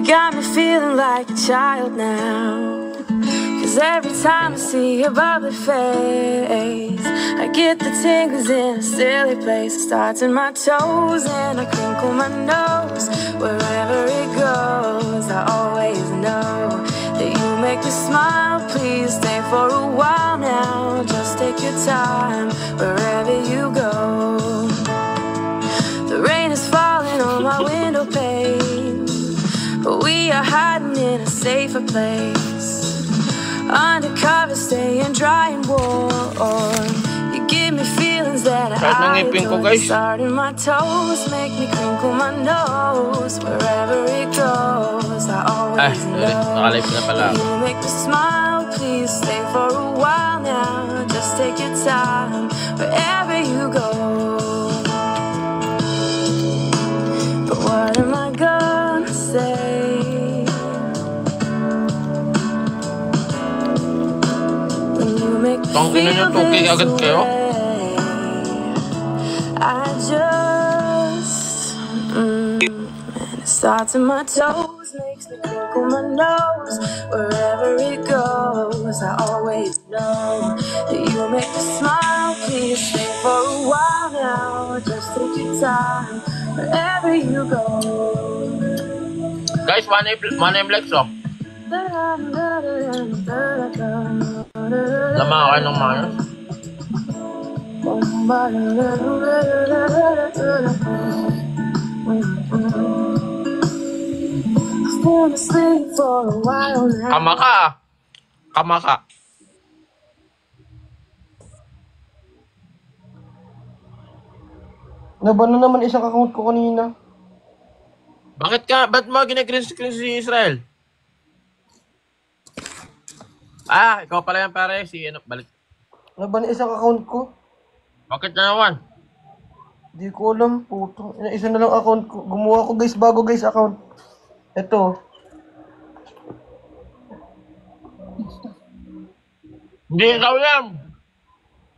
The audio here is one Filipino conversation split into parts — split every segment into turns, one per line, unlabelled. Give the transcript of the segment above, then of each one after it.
got me feeling like a child now. Cause every time I see your bubbly face, I get the tingles in a silly place. It starts in my toes and I crinkle my nose. Wherever it goes, I always know that you make me smile. Please stay for a while now. Just take your time wherever you go. The rain is falling on my window pane, but we are hiding in a safer place. Undercover, staying dry and warm. You give me feelings that I adore. Starting my toes, make me crinkle my nose. Wherever it goes, I always know. You make me smile, please stay for a while now. Just take your time, wherever you go. But what am I gonna say?
Tong ina nyo, tukig agad kayo.
I just and it starts in my toes, makes me crinkle my nose. Wherever it goes, I always know that you make me smile. Please stay for a while now. Just take your time wherever you go.
Guys, mana yung flex, oh. Lama kayo ng mayos. Kamaka. Kamaka.
Nabano naman isang account ko kanina.
Ba't mo ginag-screen si Israel? Ah, ikaw pala yan pare, si ano, balik.
Nabano isang account ko?
Bakit na naman?
Di ko alam, puto. Isa na lang account ko. Gumawa ko guys, bago guys account. Ito.
Hindi ikaw yan.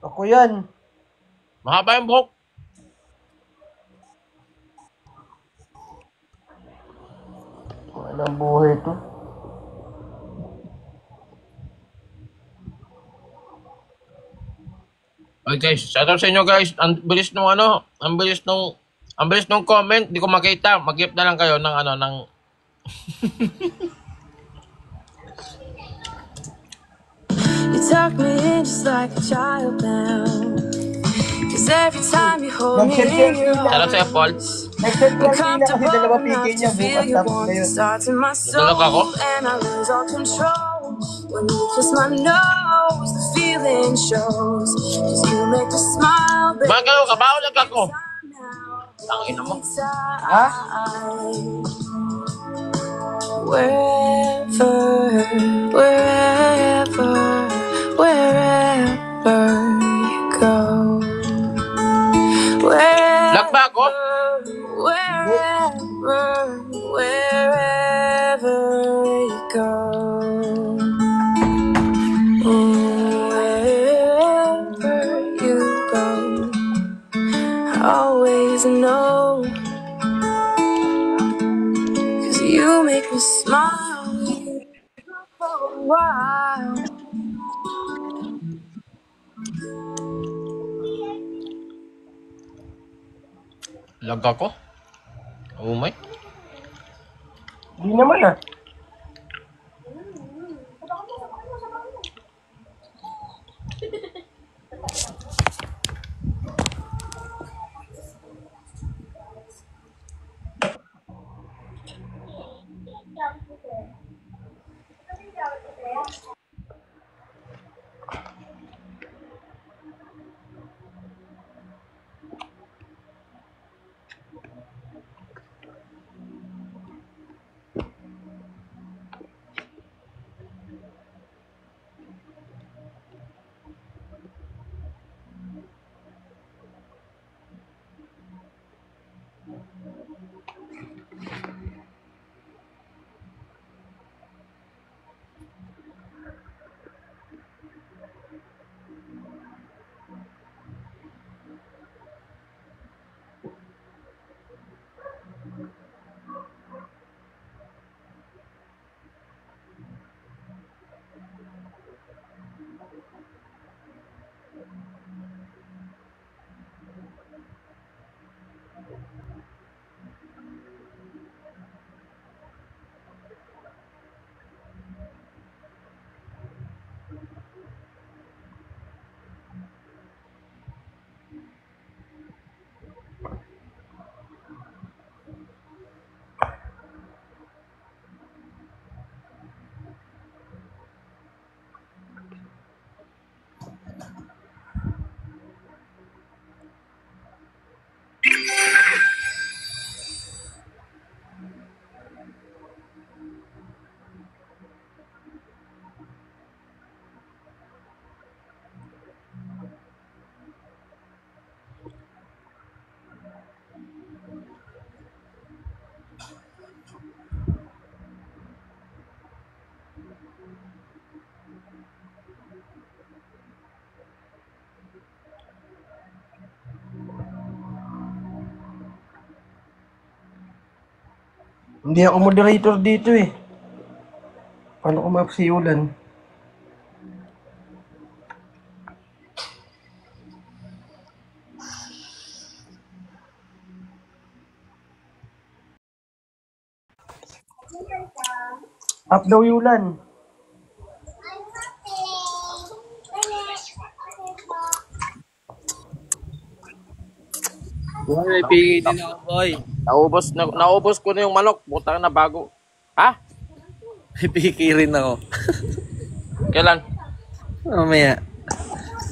Ako yan.
Mahaba yung buhok.
Walang buhay ito.
Okay guys, shoutout sa inyo guys. Ang bilis nung ano, ang bilis nung comment, di ko makita. Mag-gift na lang kayo ng ano, ng
You tuck me in just like a child now. Cause every time you hold me in your arms, I'm comfortable enough to feel your warmth. It starts in my soul and I lose all control. When you kiss my nose, the feeling shows. Cause you make me smile, baby.
Magkano ka ba? Ulag ako. Tangina mo.
Ha?
Wherever you go.
Lag ba ako?
Wherever you go. Wherever you go, I always know. Cause you make me smile for a while.
Lag ako? Oh my.
Di naman ah. Hindi ako moderator dito eh. Paano ko mapasiulan? Up daw yulan.
Boy, may pigay din ako, boy.
Naubos ko na yung manok. Butang na bago. Ha?
May pigay rin ako.
Kailan?
Mamaya.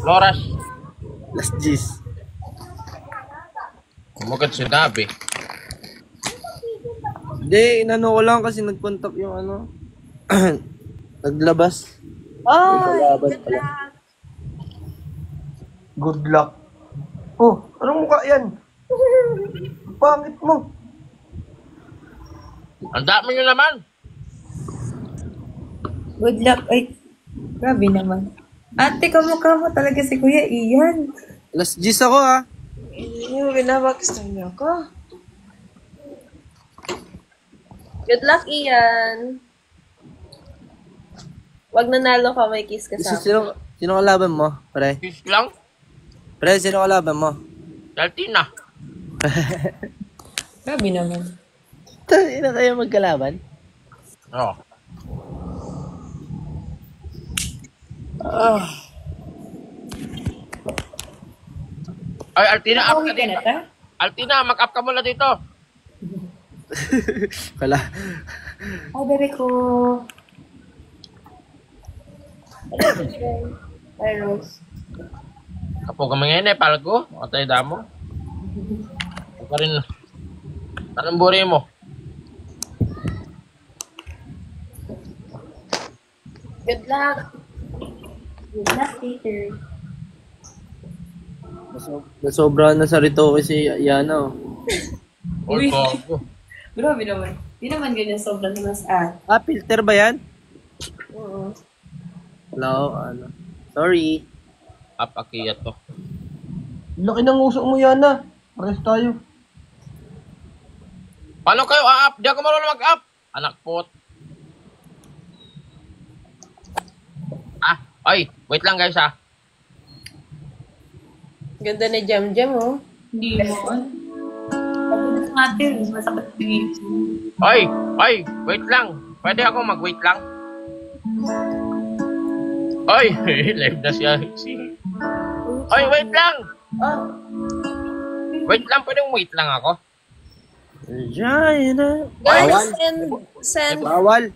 Loras.
Last G's.
Kumagad sinabi.
Hindi, inano ko lang kasi nag-contact yung ano. Naglabas.
Oh,
Naglaban pala.
Good luck. Oh, anong mukha yan? Pangit mo.
Ang dami nyo naman.
Good luck. Ay, grabe naman. Ate, kamukha mo talaga si Kuya Ian.
Last G's ako ah.
Binabakstan niyo ako. Good luck, Ian. Wag nanalo ka, may kiss ka sa akin.
Sino kalaban mo, pre?
Kiss lang.
Pre, sino kalaban mo?
Daltina.
Grabe naman.
Tayo na kayo magkalaban?
Oh. Ay, Altina, up
Pauwi
ka
ka na
dito.
ta?
Altina, mag-up ka muna dito.
Kala.
Ay, bebe ko. Ay, Rose.
Kapag kamangin eh, pala ko. Matay damo. Huwag ka rin. Anong buri mo?
Good luck.
Good luck, Peter.
Nasobrahan na sa rito kasi Yana.
Uy, bago.
Grabe naman. Di naman ganyan sobrang mas
Ah, filter ba yan?
Oo.
Hello, ano. Sorry.
Up, akiyat to.
Laki ng usok mo yan ah. Pares tayo.
Paano kayo a-up? Di ako marunong mag-up. Anak pot. Ah, ay, wait lang guys ah.
Ganda ni Jam Jam, oh.
Hindi mo. Sabi na natin, masakit bigay.
Ay, wait lang. Pwede ako mag-wait lang? Ay, live na siya. Ay, wait lang.
Oh,
Wait lang, pwedeng wait lang ako.
Giant.
guys, send
Bawal.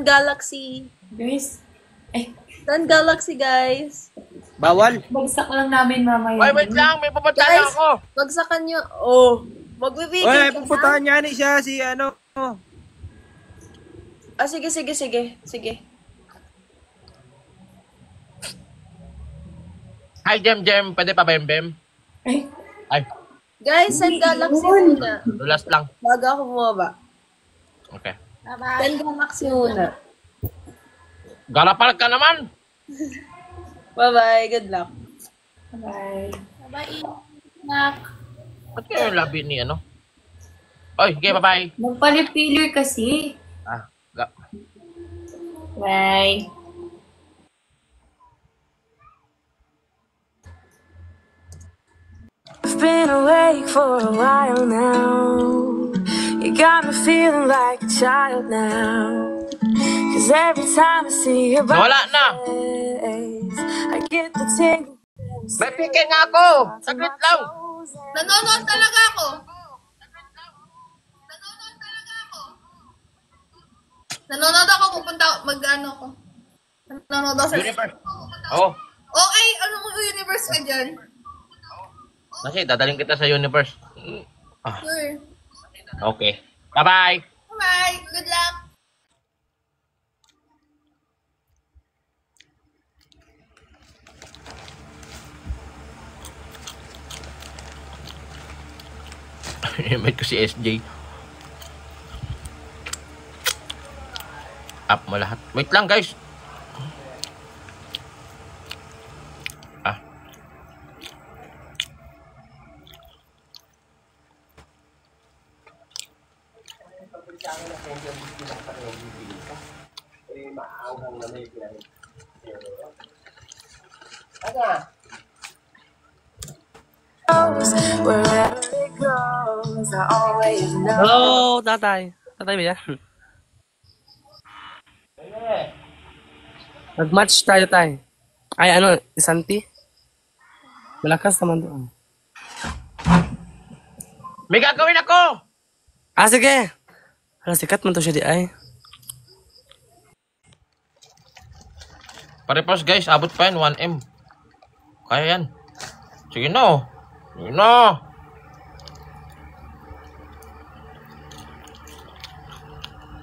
Galaxy.
Guys, ay,
Send Galaxy, guys.
Bawal.
bagsak lang namin mamaya.
Ay, wait lang. May pupuntahan
Guys,
ako.
bagsakan nyo. Oh, magbibigay
Oy,
ka
pupuntahan
na.
niya ni siya si ano.
Ah, sige.
Hi, Jem. Pwede pa bem-bem?
Ay,
Ay,
Guys, send Galaxy muna.
dulas lang.
Bago ako bumaba.
Okay.
Send Galaxy muna.
Garapal ka naman.
Bye-bye. Good luck.
bye.
Ba't kayo yung labi ni ano? Oy, okay, bye-bye.
Magpa-repealer kasi.
Ah,
Bye.
I've been awake for a while now. You got me feeling like a child now. Cause every time I see your
Wala na.
face, I get the tingle.
May pike nga ako. Saglit lang.
Nanonood talaga ako. Nanonood ako, pupunta, mag-ano ko. Nanonood ako sa...
Universe. Oh,
Okay, anong universe ka dyan?
kasi dadaling kita sa universe.
Sure.
Okay. Bye-bye.
Bye, good luck.
Invite ko si SJ. Up mo lahat. Wait lang guys. Ah.
Wherever it goes, I always know.
Hello, tatay. Tatay ba yan? Nag-match tayo, tay. Ay, ano, isanti? Malakas naman doon.
May gagawin ako!
Ah, sige. Hala, sikat man to siya di ay.
Parepos guys, abot pa yan, 1M. Kaya yan. Sige na. Sige na.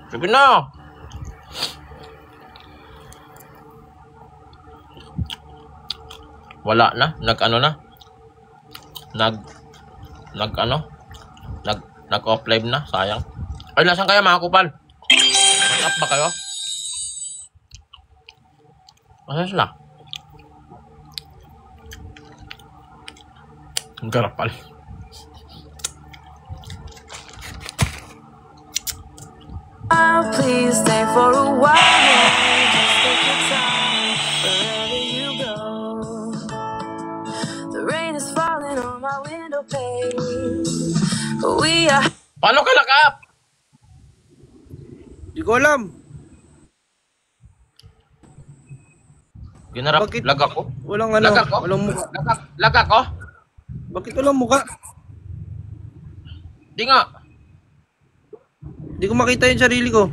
Sige na. Wala na. Nag-ano na. Nag-off live na. Sayang. Ay, nasan kaya mga kupal? Nag-up ba kayo? Asan sila? Ang garapal.
Please stay for a while. Just take your time wherever you go. The rain is falling on my window pane. We are.
Paano ka nag-up?
Di ko alam.
Ginarap.
Bakit?
Lag ako?
Walang ano.
Lag ako?
Walang mukha.
Lag ako?
Bakit walang mukha?
Di nga.
Di ko makita yung sarili ko.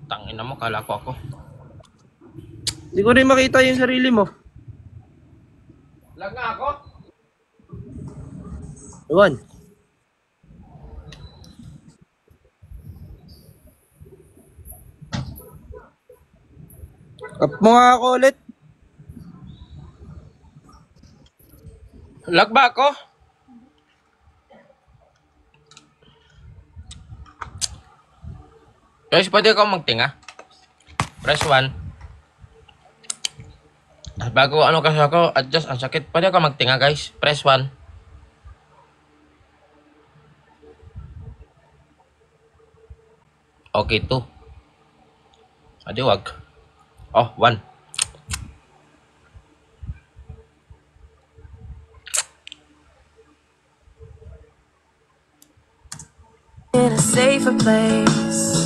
Tangina mo, kala ko ako.
Di ko rin makita yung sarili mo.
Lag nga ako?
Iwan. Up mo nga ako ulit.
Lag ba ako? Guys, pwede ako magtinga. Press 1. Bago ano kasi ako, adjust ang sakit. Pwede ako magtinga guys. Press 1. Okay, 2. Adi wag. Oh, 1.
In a safer place,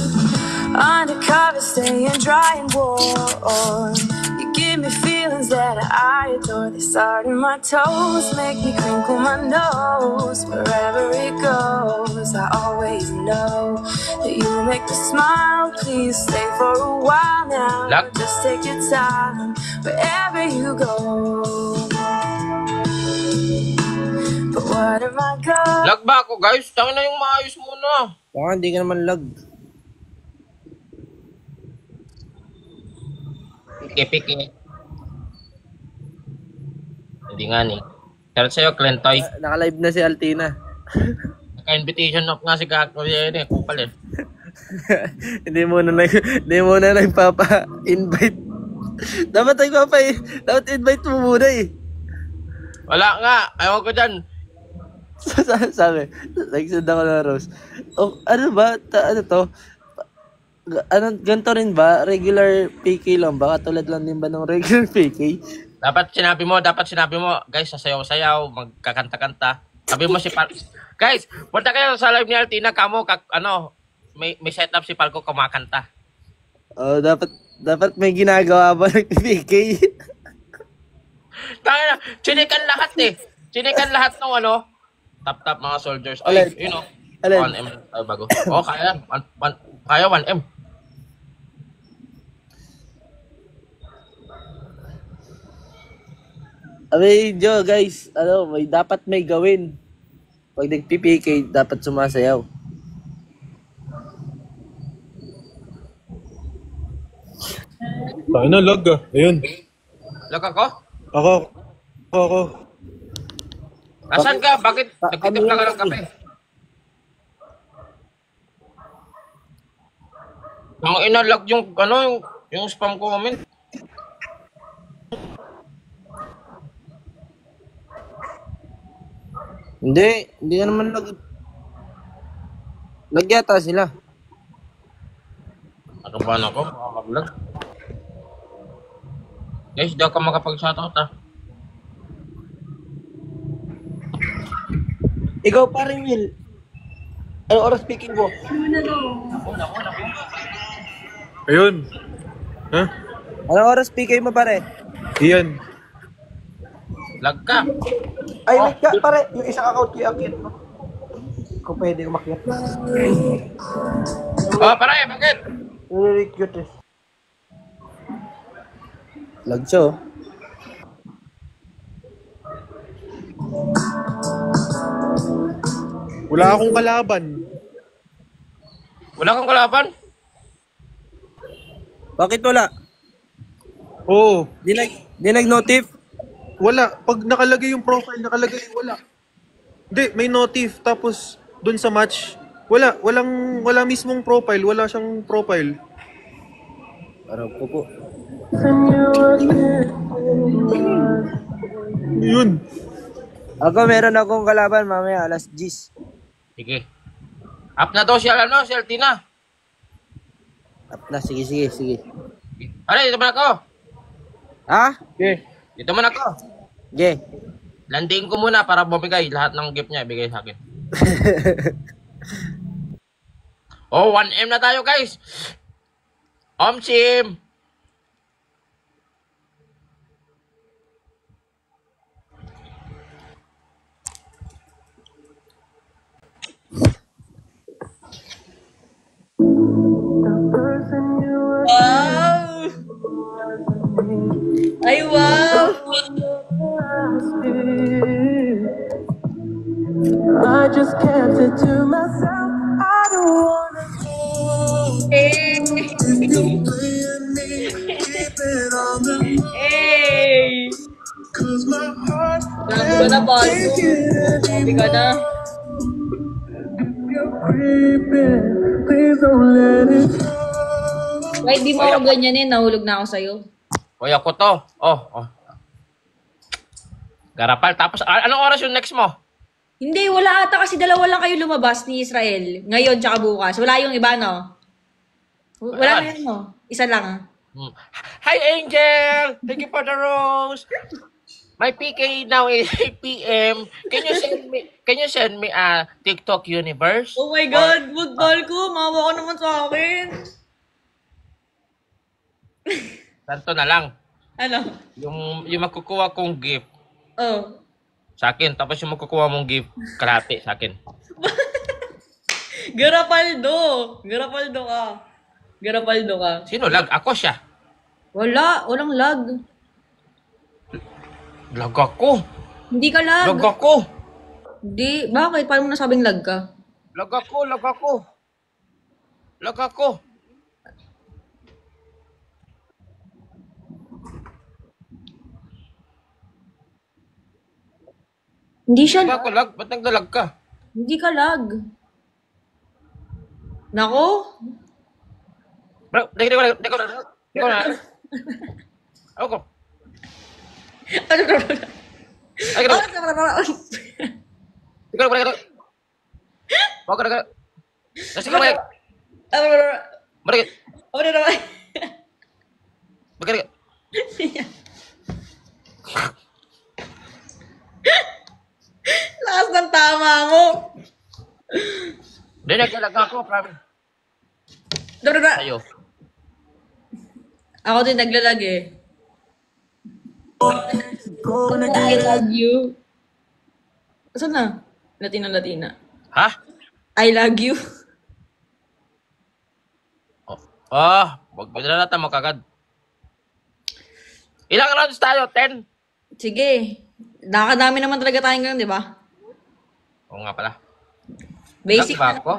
undercover, staying dry and warm. You give me feelings that I adore. They start in my toes, make me crinkle my nose. Wherever it goes, I always know that you make me smile. Please stay for a while now.
Lag.
Just take your time wherever you go. But what am I gonna?
Lag ba ako guys? Tangin na yung maayos muna.
Baka hindi ka naman lag.
Piki-piki. Hindi nga ni. Pero sa'yo, Clentoy.
Naka-live na si Altina.
Naka-invitation up nga si Kako yan eh. Kupal eh.
Hindi mo na nagpapa-invite. Dapat invite mo muna eh.
Wala nga. Ayaw ko dyan.
Sabi, nagsunod ako ng Rose. Oh, ano ba? Ano to? Ganito rin ba? Regular PK lang ba? Katulad lang din ba ng regular PK?
Dapat sinabi mo, guys, sasayaw-sayaw, magkakanta-kanta. Sabi mo si Pal... Guys, punta kayo sa live ni Altina, kamo, may setup si Palco kumakanta.
Oh, dapat may ginagawa ba ng PK?
Tangina, chinikan lahat eh. Chinikan lahat ng ano, tap-tap mga soldiers.
Alin?
Ay, you know,
Alin?
1M tayo bago. Oh, kaya, kaya 1M.
Abi, Joe, guys, dapat may gawin. Pag nag-PPK, dapat sumasayaw.
Tayo na, lag ah. Ayun.
Lag ako?
Ako.
Nasaan ka? Bakit nagtitimpla ka ng kape? Ang inalag yung, ano, yung spam comment.
Hindi ka naman lag. Lag yata sila.
Nakabahan ako, baka mag-lag. Guys, di ako makapag-shoutout ah.
Ikaw paring Will. Ano oras speaking mo?
Ayun. Ha?
Anong oras PK mo pare?
Iyan.
Lag ka.
Ay, wait ka, pare. Yung isang account ko i-akit, no? Kung pwede umakyat.
Oh, pare, bakit?
Really cute eh.
Lag siya oh.
Wala akong kalaban.
Wala kang kalaban?
Bakit wala?
Oo.
Di nag-notif?
Wala. Pag nakalagay yung profile, nakalagay wala. Hindi, may notif. Tapos, dun sa match, wala mismong profile. Wala siyang profile.
Parang po.
Yun.
Ako meron akong kalaban mamaya alas 10.
Sige. Up na daw siya, si Altina.
Up na, sige.
Pare, dito man ako.
Ha?
Okay.
Dito man ako.
Ge.
Landing ko muna para bumigay. Lahat ng gift niya, ibigay sa akin. Oh, 1M na tayo, guys. Omsim.
Wow! Ay, wow!
I just kept it to myself. I don't wanna
Hey! Hey! Bago ka na, bago. Sabi ka na.
please don't let it
Wait, di mo ako ganyanin. Nahulog na ako sa'yo.
Hoy, ako to. Oh. Garapal. Tapos, anong oras yung next mo?
Hindi, wala ata kasi dalawa lang kayo lumabas ni Israel. Ngayon, tsaka bukas. Wala yung iba, no? Wala na yun, no? Isa lang.
Hi, Angel! Thank you for the rose. My PK now is 8 p.m. Can you send me a TikTok universe?
Oh my God! Wag, mahal ko. Mawa ka naman sa akin.
Santo na lang.
Ano?
Yung magkukuha kong gift
Oh.
sa akin. Tapos yung magkukuha mong gift, kalahati sa akin.
Garapaldo! Garapaldo ka. Garapaldo ka.
Sino lag? Ako siya.
Walang lag.
Lag ako.
Hindi ka lag.
Lag ako.
Hindi. Bakit? Paano mo nasabing lag ka?
Lag ako. Lag ako.
Hindi siya
Hindi ako lag. Ba't nagdalag ka?
Hindi ka lag. Nako?
Bro, di ko na. Ako.
Ano ba?
Ay,
Ano
ganun.
ba?
Ikaw, Baka na. Nasi ka, Mike.
Ano ba?
Marikit.
Ano ba?
Marikit.
Lakas ng tama mo.
Hindi, nagdalag ako, promise.
Ano ba?
Sa'yo.
Ako din naglalag eh. I love you. Saan na? Latina.
Ha?
I love you.
Wag mo na natin makagad. Ilang rounds tayo? 10?
Sige. Nakakadami naman talaga tayo ngayon, di ba?
Oo nga pala.
Basic
Lag ba
na
ako?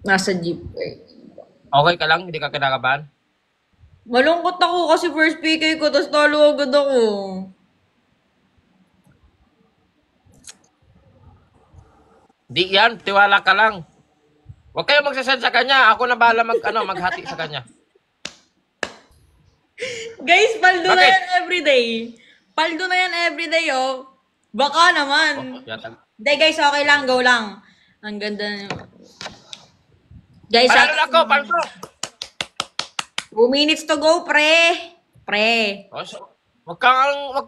Nasa jeep. Eh.
Okay ka lang? Hindi ka kinakabahan?
Malungkot ako kasi first PK ko, tapos talo agad ako.
Di yan. Tiwala ka lang. Huwag kayo magsasend sa kanya. Ako na bahala maghati sa kanya.
Guys, paldo na
Bakit?
yan everyday. Paldo na yan everyday, oh. Baka naman.
Yatag.
Hindi guys, okay lang, go lang. Ang ganda. Guys,
Panalo na ako, Palko.
2 minutes to go, pre. Pre.
Oh, so, wag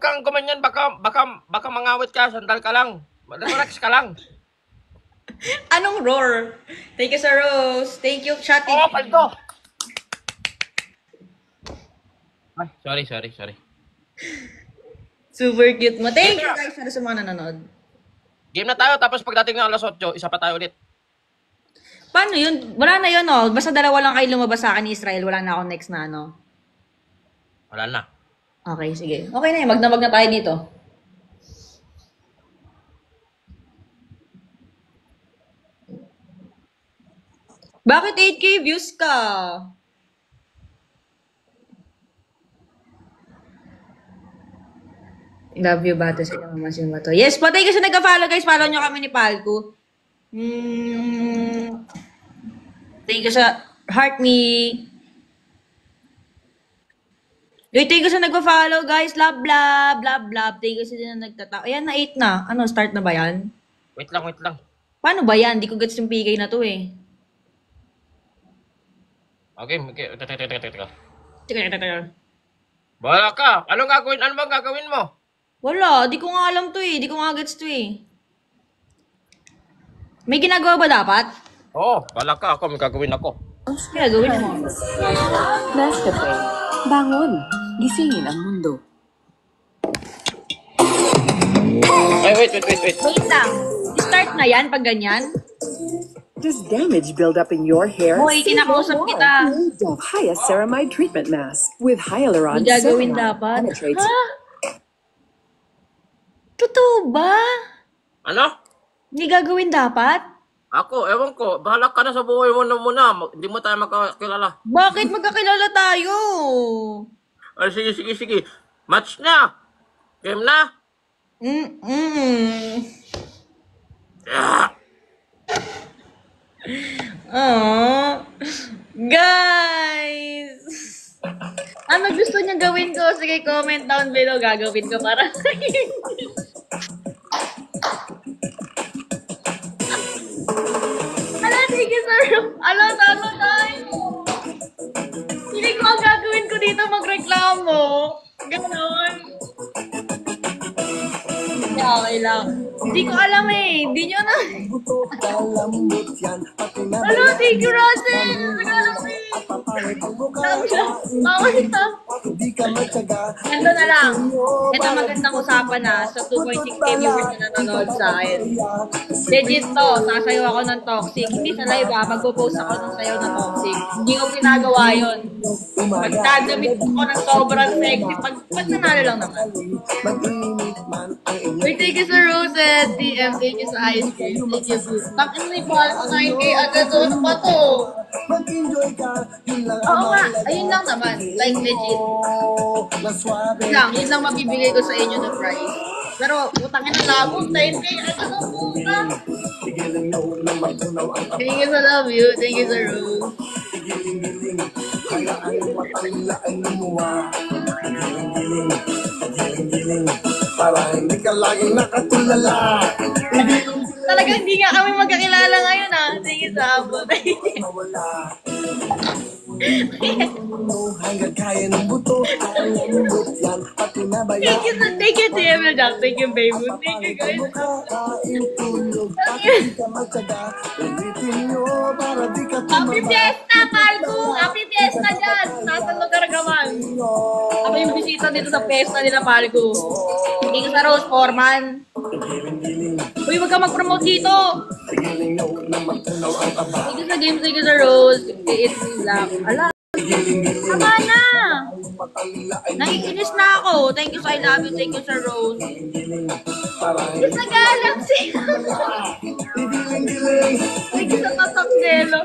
kang gumanyan, baka mangawit ka, sandal ka lang. Relax ka lang.
Anong roar? Thank you, Sir Rose. Thank you, Shati.
Oo, Palko. Ay, sorry.
Super cute mo. Thank you, guys, sa mga nanonood.
Game na tayo, tapos pagdating ng alas 8, isa pa tayo ulit.
Paano yun? Wala na yun, oh. Basta dalawa lang kayo lumabas sa akin ni Israel. Wala na ako next na, ano.
Wala na.
Okay, sige. Okay na yun. Magdamag na tayo dito. Bakit 8K views ka? Love you, Bato. Sila mamasin ba to? Yes, patay kasi nagka-follow, guys. Follow nyo kami ni Palco. Thank you sa Heart Me. Thank you sa nagpa-follow, guys. Love. Thank you sa din na nagtatawa. Ayan, na 8 na. Ano, start na ba yan?
Wait lang.
Paano ba yan? Di ko gets yung PK na to eh.
Okay. Teka.
Teka.
Bahala ka. Ano bang gagawin mo?
Wala, di ko nga alam to eh. Di ko nga gets to eh. May ginagawa ba dapat?
Oo, bahala ka. May gagawin ako.
Ginagawin mo.
Nescafe. Bangon. Gisingin ang mundo.
Ay, wait.
Wait lang. Start na yan pag ganyan?
Does damage build up in your hair?
Hoy, kinakausap kita.
Dove Hyacin Treatment Mask with Hyaluron
May gagawin
Ceramide
dapat.
penetrates.
Ha? Totoo ba?
Ano?
Hindi gagawin dapat?
Ako, ewan ko. Bahala ka na sa buhay mo na muna. Hindi mo tayo magkakilala.
Bakit magkakilala tayo?
Ay, sige. Match na. Game na.
Oh, guys! Ano gusto niya gawin ko? Sige, comment down below. Gagawin ko para sa Ala, sige, sir. Ala, talo tayo. Hindi ko ang gagawin ko dito magreklamo. Ganon. Okay lang. Hindi ko alam eh. Hindi nyo na. Hello, thank you, Russell. Nag-alam eh. Ganto na lang. Ito magandang usapan na sa 2.6k viewers na nanonood sa akin. Legit to. Sasayaw ako ng toxic. Hindi sa live magpo-post ako ng sayaw ng toxic. Hindi ko ginagawa yun. Magdadamit ko ng sobrang sexy. Pag nanalo lang naman. Wait, thank you sa Roses. DM, thank you sa ice cream. Thank you, Boo. Takin na yung mahal ko 9K agad. Ano ba to? Oo nga, ayun lang naman. Like, legit. Yun lang mabibigay ko sa inyo ng price. Pero, utangin na labos, 9K agad ang puta. Thank you sa love you. Thank you sa Rose.
Para hindi ka laging nakatulala.
Talaga hindi nga kami magkakilala ngayon ah. Sige sa abot.
Hanggang kaya ng buto, ang lambot yan, pati nabayan.
Thank you, TM Jack. Thank you, babe. Thank you, guys. Happy Fiesta, Palco! Happy Fiesta dyan! Nasa lugar ka man. Ako yung bisita dito sa fiesta nila, Palco. Thank you sa Rose Foreman. Uy, wag ka mag-promote dito! Thank you sa games, thank you sa Rose. It's black. Ala, tama na! Naiinis na ako. Thank you sa I love you, thank you sa Rose. It's a galaxy! Thank you sa tatak nelo.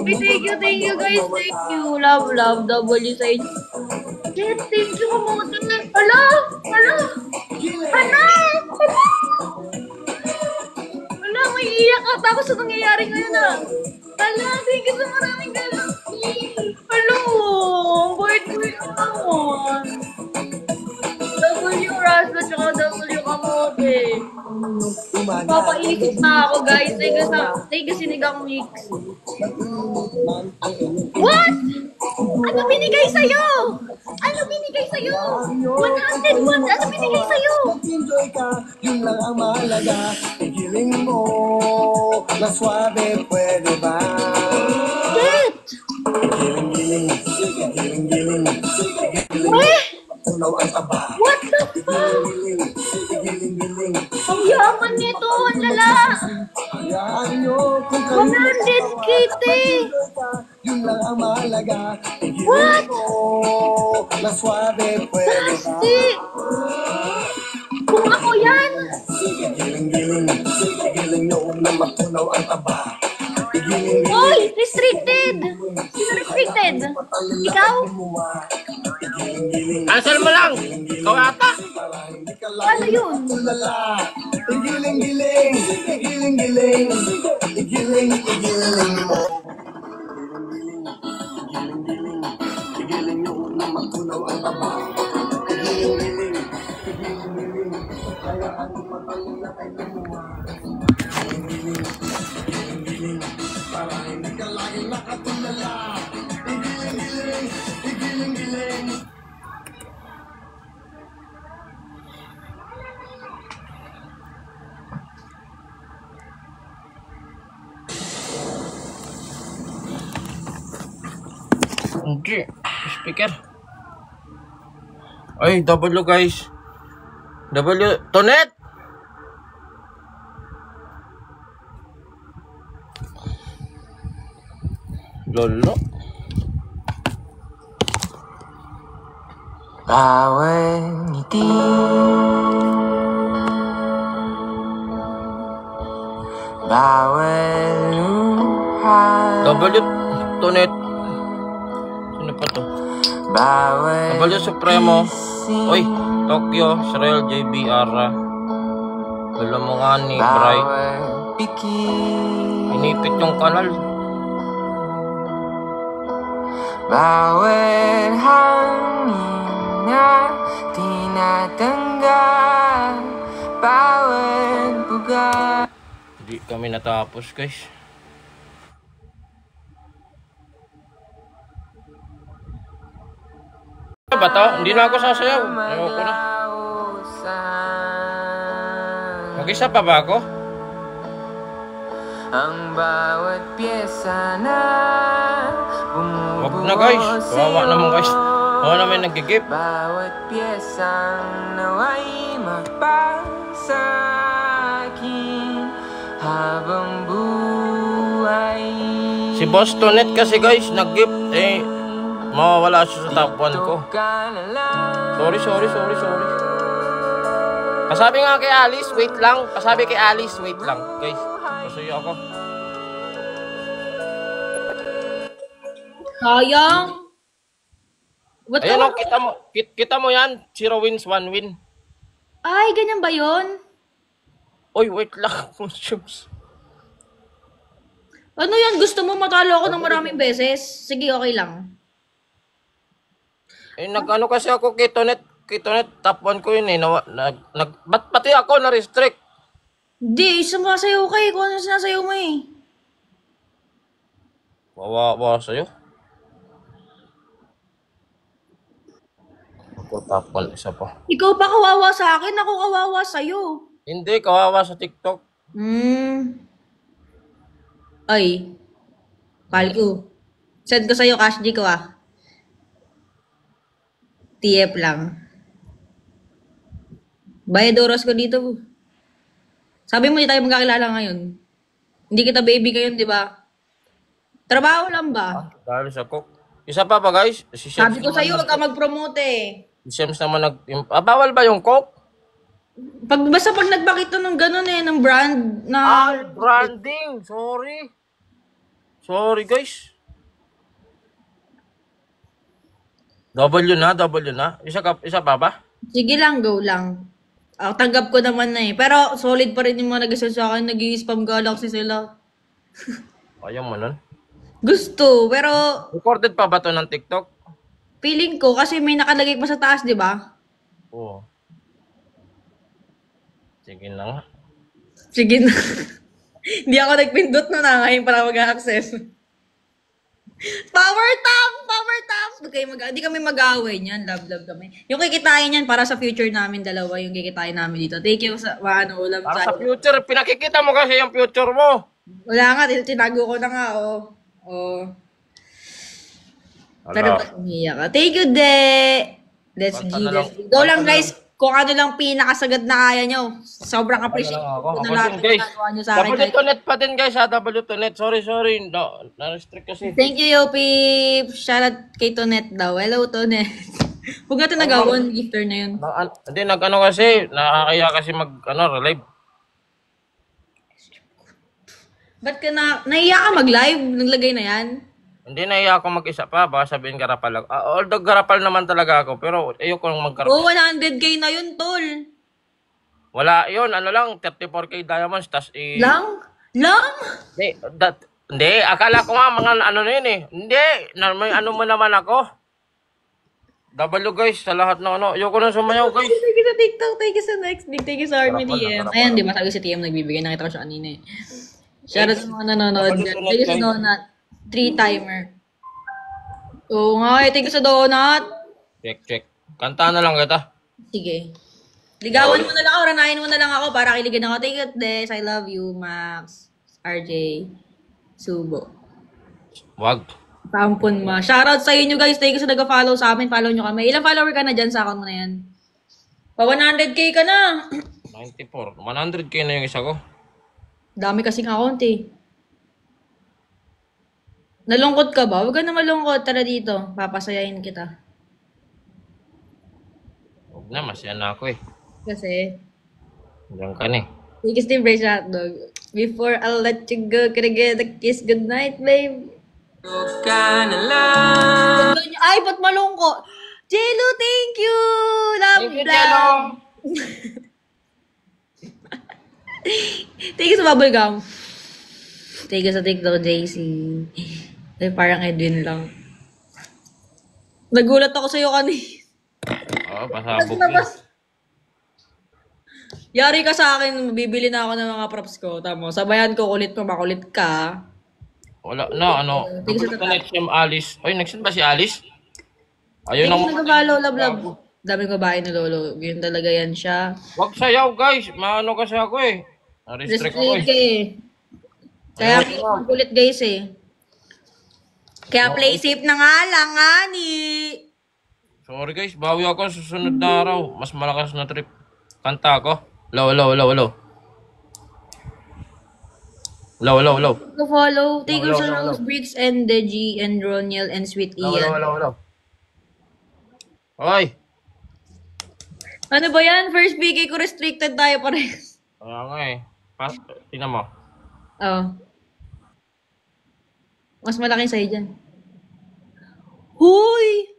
Thank you guys, thank you. Love, W sa inyo. Thank you, kamutin na. Hala! Wala, may iyak ka. Tapos sa nangyayari ngayon ah. Hala, thank you sa maraming galaxy. Hello, boyd naman. W Raslo tsaka W Kamote. Papaisip na ako, guys. Tega sinigang mix. What? Ano binigay sa'yo? Ano binigay sa'yo? 101. Ano binigay sa'yo?
Enjoy ka, yun lang ang mahalaga. Igiling mo, na suabe, pwede ba?
Shit!
Giling-giling, giling-giling,
Eh?
tunaw ang taba.
What the fuck?
Giling-giling,
Ang yaman nito, ang lala.
hayaan nyo kung kayo
100k, te.
yun lang ang mahalaga.
What?
Igiling mo, na suabe, pwede ba?
Pasti. Kung ako yan.
Giling-giling, giling noon na matunaw ang taba. Giling-giling,
Oy, restricted. Sino restricted? Ikaw?
Cancel mo lang! Ikaw ata!
Ano yun?
tulala. Igiling-giling, igiling-giling, igiling mo. Igiling-giling, igiling noon na matunaw ang taba. Igiling-giling, igiling-giling, hayaan mo matalala kay lumuwa. Igiling-giling, igiling-giling, para hindi ka laging nakatulala. Igiling-giling, igiling-giling.
Hindi. Speaker. Ay, W guys. W. Tonet! Lolo.
Bawat ngiti bawat luha
W. Tonet. Sino pa to?
bawat
W Supremo. Oy, Tokyo, Israel, JB, Ara. Wala mo nga ni Bray.
bawat pikit
Inipit yung kanal.
bawat hangin na tinatanggap bawat buga.
Hindi kami natapos guys. Ano ba to? Hindi na ako sasayaw. Ayoko na. Mag-isa pa ba ako?
Ang bawat pyesa na
Wag na guys. Kawawa naman guys. Kawawa naman nagigip.
bawat pyesang naway mapasa'kin habang buhay.
Si Boss Tonet kasi guys, nag-gift eh. Mawawala siya sa top 1 ko. Sorry. Pasabi nga kay Alice, wait lang. Pasabi kay Alice, wait lang. Guys, pasuyo ako.
Sayang. Ba't
Ayun
ka-
o, kita mo yan. 0 wins, 1 win.
Ay, ganyan ba yun?
Oy, wait lang. Shoes.
Ano yan? Gusto mo matalo ako ng maraming beses? Sige, okay lang.
Eh, nag-ano kasi ako kay Tonet, top 1 ko yun eh. Ba't pati ako na-restrict?
Hindi, sumasayaw ka eh. Kung ano sinasayaw mo eh.
Wawa sa'yo. Ako top 1, isa pa.
Ikaw pa kawawa sa akin, ako kawawa sa'yo.
Hindi, kawawa sa TikTok.
Ay. Palko. Send ko sa'yo cash G ko ah. TF lang. Bayad oras ko dito. Sabi mo, di tayo magkakilala ngayon. Hindi kita baby ngayon, di ba? Trabaho lang ba?
Dahil sa cook. Isa pa ba guys? Si Shems
Sabi ko
naman
sa'yo, wag ka mag-promote eh.
Si Shems naman bawal ba yung coke?
Basta pag nagpakita ng ganun eh, ng brand na...
Branding. Sorry guys. W na. Isa pa ba?
Sige lang, go lang. Tanggap ko naman na eh. Pero solid pa rin yung mga nag-send sa akin. Nag-i-spam galaxy sila.
Ayaw mo nun.
Gusto, pero
Recorded pa ba to ng TikTok?
feeling ko kasi may nakalagay pa sa taas, di ba?
Oo. Sige na nga.
Sige na. Hindi ako nagpindot na ngayon para mag-access. Power tap! Power tap! Hindi kami mag-away niyan. Love kami. Yung kikitain niyan para sa future namin dalawa, yung kikitain namin dito. Thank you sa ulam
Para sa future, pinakikita mo kasi yung future mo.
Wala nga, tinago ko na nga, oh. Oh. Pero ba't umiyak ka? Thank you, De! Let's G. Go lang, guys. Kung ano lang pinakasagad na kaya nyo. Sobrang appreciate ko na lahat ng ginagawa nyo sa akin.
W2net pa din, guys, ha? W2net. Sorry. No, na-restrict kasi.
Thank you, Yopi. Shoutout kay Tonet daw. Hello, Tonet. Huwag natin nagawon, gifter na yun.
Hindi, nag-ano kasi, nakakaya kasi relive.
Ba't ka naiya ka mag-live? Naglagay na yan?
Hindi naiya ako mag-isa pa, baka sabihin garapal lang. Although garapal naman talaga ako, pero ayoko lang mag-garapal.
Oh, 100k na yun, tol.
Wala, yun, 34k diamonds, tas
Lang?
Hindi, akala ko nga mga na yun eh. Hindi, may mo naman ako. W guys, sa lahat ng ayoko na sumayaw guys.
Thank you sa TikTok, thank you sa next week, thank you sa Army DM. Ayan, di ba sabi si TM nagbibigay, nakita ko siya kanina eh. Shoutout sa mga nanonood. Thank you sa donut. 3-timer. Oo nga, thank you sa donut.
Check. Kanta na lang kita.
Sige. Ligawan mo na lang ako, ranahin mo na lang ako para kiligin ako. Thank you, Des. I love you, Max. RJ. Subo.
Wag.
Tampon ma. Shoutout sa inyo guys. Thank you sa nag-follow sa amin. Follow nyo kami. Ilang follower ka na dyan sa account mo na yan? Pa 100k ka na.
94. 100k na yung isa ko.
Dami kasing account eh. Nalungkot ka ba? Huwag ka na malungkot. Tara dito. Papasayahin kita.
Huwag na, masaya na ako eh.
Kasi,
Diyan ka na eh.
thank you, Steve Bryce Hotdog. Before I'll let you go, can I get a kiss? Good night, babe. Ay, ba't malungkot? Jello, thank you! Love,
Thank you,
love.
Jello!
Thank you sa bubblegum. Thank you sa TikTok, JC. Ay, parang Edwin lang. Nagulat ako sa'yo kanina.
Oo, pasabog yun.
Yari ka sa akin, bibili na ako ng mga props ko. Tama, sabayan ko kulit mo, makulit ka.
Wala na,
Thank you sa
next time Alice. Oy, next time ba si Alice?
Thank
Ayun
you nag-follow, love. Daming babae ni Lolo. Yun talaga yan siya.
Wag sayaw guys, maano kasi ako eh. Na-restrict ako
Restrict
eh.
eh. Kaya kulit guys eh. Kaya play safe na nga lang, ani.
Sorry guys, bawi ako sa susunod na araw. Mas malakas na trip. Kanta ako. Low.
Follow. Thank you sa Rose Bricks and Deji and Roniel and Sweet Ian.
Low. Hoy!
Ano ba yan? First PK ko restricted tayo pares.
Kaya nga eh. Tingnan mo.
Oh. Mas malaking sa'yo dyan. Huy!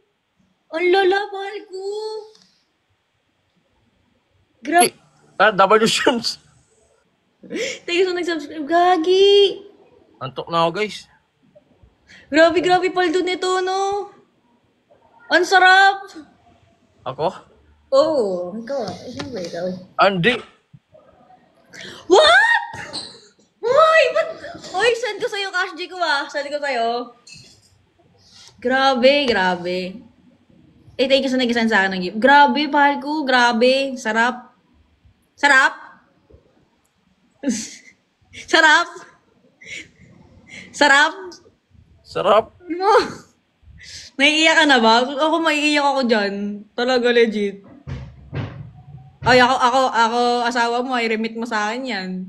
Ang lala, mahal ko. Grabe.
W Shums.
Thank you sa nag-subscribe. Gagi.
Antok na ako guys.
Grabe, paldo nito, no? Ang sarap.
Ako?
Oh, ikaw. Siyempre, ikaw.
Andy.
What? Hoy, ba't? Hoy, send ko sa'yo, Cash G ko Send ko sa'yo. Grabe. Thank you sa nag-send sa akin ng gift. Grabe, mahal ko. Grabe. Sarap. Sarap? Mo. Naiiyak ka na ba? Ako maiiyak ako dyan. Talaga legit. Ay, ako, asawa mo, ay remit mo sa akin yan.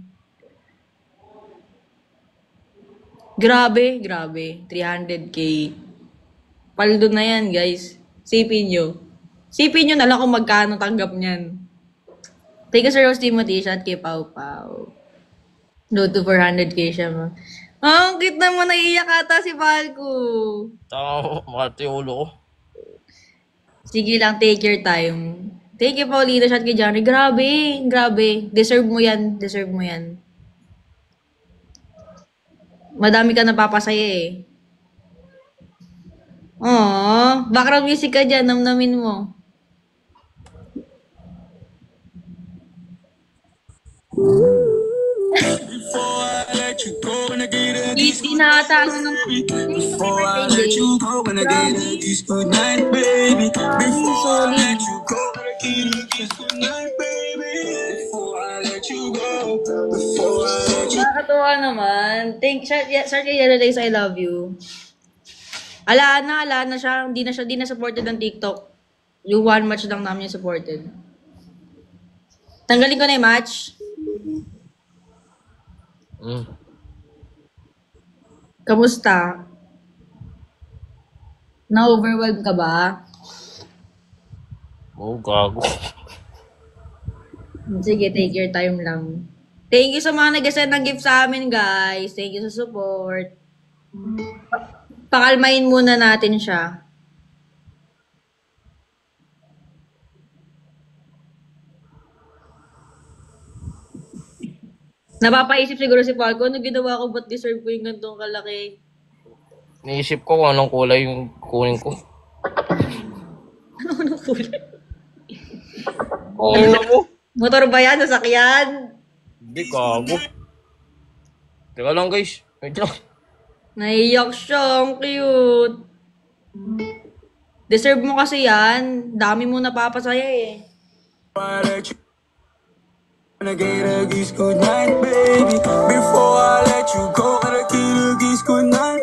Grabe. 300k. Paldo na yan, guys. Sipin nyo na lang kung magkano tanggap niyan. Thank you, Sir Rose Timothy. Shot kay Pau. Load to 400k siya mo. Ang cute naman, naiiyak ata si Falco.
Mati ulo ko.
Sige lang, take your time. Thank you, Paulina. Shot kay Johnny. Grabe. Deserve mo yan. Madami ka napapasaya eh. Aww. Background music ka dyan. Namnamin mo. Di na ata ano ng birthday. Solid. Nakakatuwa naman. Sir kay Yellow Days, I love you. Ala na siya. Di na supported ng TikTok. Yung one match lang namin yung supported. Tanggalin ko na yung match. Kamusta? Na-overwhelmed ka ba?
Oh, gago.
Sige, take your time lang. Thank you sa mga nag-send ng gift sa amin, guys. Thank you sa support. Pakalmain muna natin siya. Napapaisip siguro si Falco, ano ginawa ko, ba't deserve ko yung gantong kalaki?
Naisip ko kung anong kulay yung kunin ko.
Ano kulay?
Ano mo?
Motor ba yan? Sasakyan?
Hindi, gago. Teka lang, guys. Wait lang.
Naiyak siya. Ang cute. Deserve mo kasi yan. Dami mo napapasaya eh.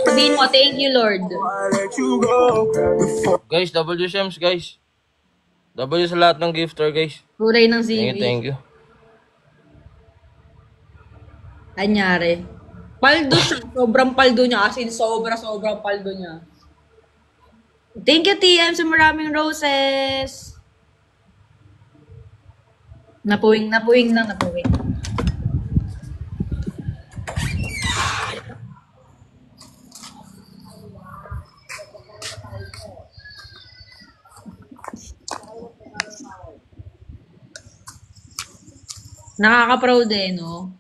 Sabihin mo, thank you, Lord.
Guys, WCMs, guys. W sa lahat ng gifter, guys.
Kulay ng CV.
Thank you.
Anyari. Paldo siya. Sobrang paldo niya. As in, sobrang paldo niya. Thank you, TM, sa maraming roses. Napuwing lang. Nakaka-proud eh, no?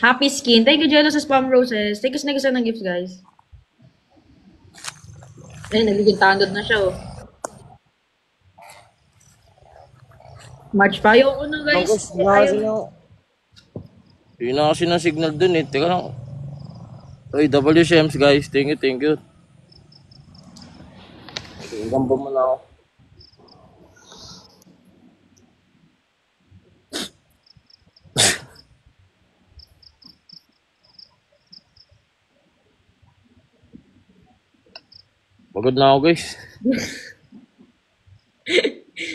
Happy skin. Thank you, Jello, sa spam roses. Thank you sa nag-isa ng gifts, guys. Ay, nagiging tandod na siya, oh. March pa. Ayoko na, guys.
Yun na kasi ng signal dun eh. Teka lang. Uy, WCMs, guys. Thank you. Gamba mo na ako. Pagod na ako, guys.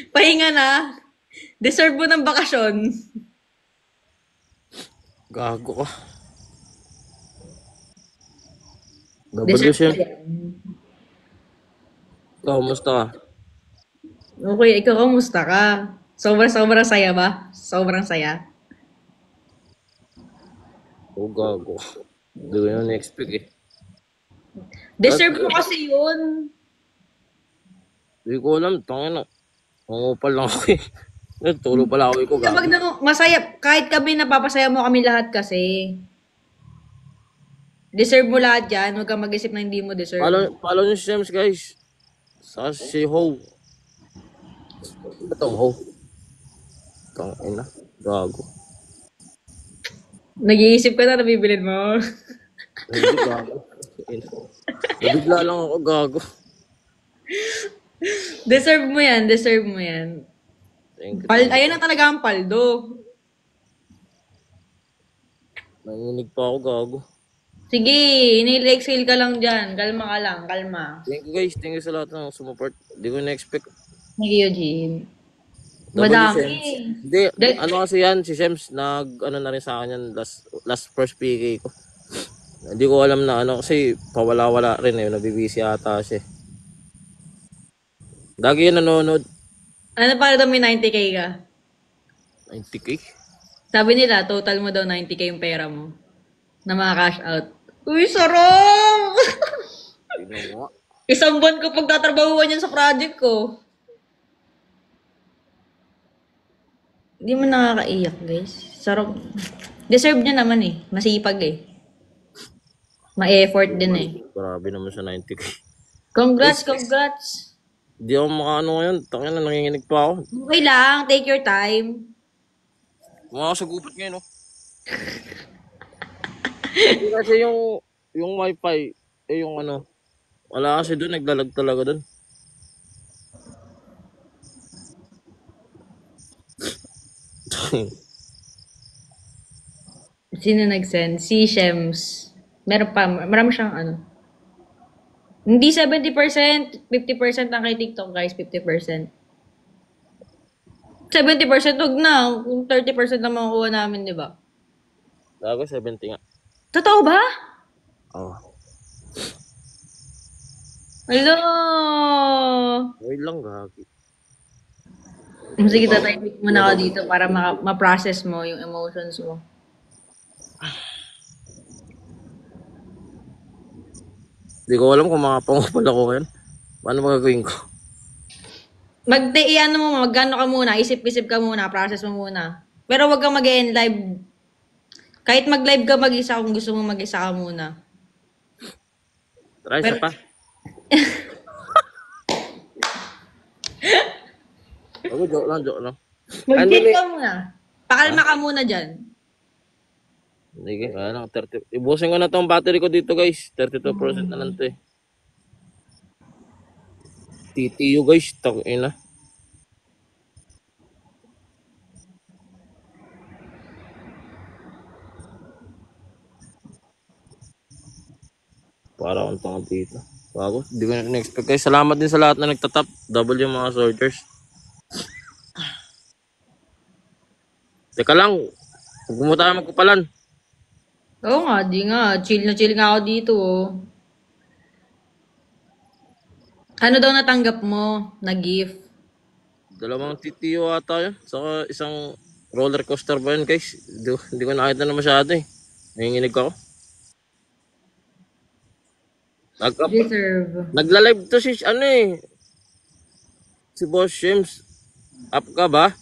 Pahinga na. Deserve mo ng bakasyon.
Gago ka.
Deserve
WCM.
mo yan.
Ikaw, musta ka?
Okay, ikaw kamusta ka? Sobrang saya ba? Sobrang saya.
Oh, gago. Hindi ko yun na-expect eh.
Deserve mo kasi yun.
Hindi ko alam. Tangin na. Mangupal lang ako eh. Tulog pala ako ko.
Kapag masaya, kahit kami napapasaya mo kami lahat kasi. Deserve mo lahat yan. Huwag kang mag-isip na hindi mo deserve.
Follow nyo si Sems, guys. Sa si Ho. Ito, Ho. Tangin na. Gago.
Nag-iisip ka na, nabibilin mo.
Hindi, gago. Bigla lang ako, gago.
Deserve mo yan.
Thank you.
Ayan na talaga ang paldo.
Nanginig pa ako, gago.
Sige, inhale-exhale ka lang dyan. Kalma ka lang, kalma.
Thank you, guys. Thank you sa lahat ng sumuport. Hindi ko na-expect.
Thank you, Eugene. Madami.
Hindi, ano kasi yan, si Shems, na rin sa akin yan, last first PK ko. Hindi ko alam na ano, kasi pawala-wala rin eh, nabibisi ata siya. Lagi yun nanonood.
Ano para daw may 90k ka?
90k?
Sabi nila, total mo daw 90k yung pera mo. Na mga-cash out. Uy, sarap! Isang buwan ko pagtatrabahuan yan sa project ko. Hindi mo nakakaiyak, guys. Sarap. Deserve niya naman eh. Masipag eh. Ma-effort din eh.
Grabe naman sa 90k.
Congrats!
Hindi ako makaano ngayon. Tangin na, nanginginig pa ako.
Okay lang. Take your time.
Mga ako sa gupit ngayon, oh. Hindi kasi yung wifi, yung ano, wala kasi doon, naglalag talaga doon.
Sino nag-send? Si Shems. Meron pa, marami siyang ano. Hindi 70%, 50% ang kay TikTok, guys, 50%. 70% wag na. Kung 30% lang makukuha namin, di ba?
Gago, 70 nga.
Totoo ba?
Oh.
Hello!
Wait lang, gagi.
Sige, tatahimik muna ako dito para ma-process mo yung emotions mo.
Hindi ko alam kung makapangupal ako ngayon. Paano magagawin ko?
Ano mo, magano ka muna, isip-isip ka muna, process mo muna. Pero wag kang mag-end live. Kahit mag-live ka mag-isa kung gusto mo mag-isa ka muna.
Try isa pa. Ako, joke lang.
Mag-chill ka muna. Pakalma ka muna dyan.
Sige, kaya lang, 30. Ibusin ko na tong battery ko dito, guys. 32% na lang to eh. TTU, guys. Tangina. Para akong tanga dito. Bago, hindi ko na in-expect. Guys, salamat din sa lahat na nagtatap. Double yung mga soldiers. Teka lang. Huwag mo tayo magkupalan.
Oo nga, di nga. Chill na chill nga ako dito, oh. Ano daw natanggap mo na gift?
2 TTU ata yun. Saka isang roller coaster ba yun, guys? Hindi ko nakita na masyado eh. Nanginginig ako.
Reserve.
Nagla-live to si ano eh. Si Boss Shims. Up ka ba?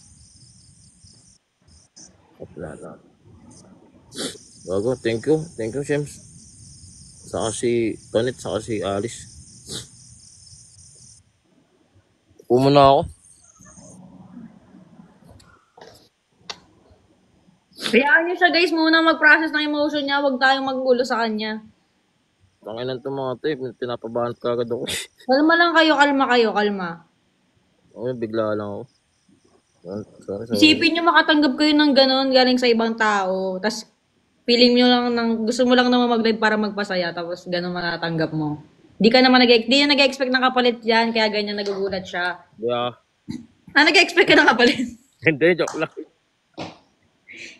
Wala na. Bago, thank you. Thank you, Shims. Saka si Tonit, saka si Alice. Pumuna ako.
Kayaan niyo siya, guys, muna mag-process ng emotion niya. Huwag tayong magulo sa kanya.
Tanginan itong mga tape. Pinapabahan ka agad ako.
Kalma lang kayo, kalma.
Okay, bigla lang ako. Sorry.
Isipin niyo makatanggap kayo ng ganon galing sa ibang tao. Tapos, feeling niyo lang gusto mo lang naman mag-live para magpasaya. Tapos, ganon matatanggap mo. Di na nag-expect ng kapalit yan. Kaya ganyan nagugulat siya.
Yeah.
Nag-expect ka ng kapalit.
Hindi, joke lang.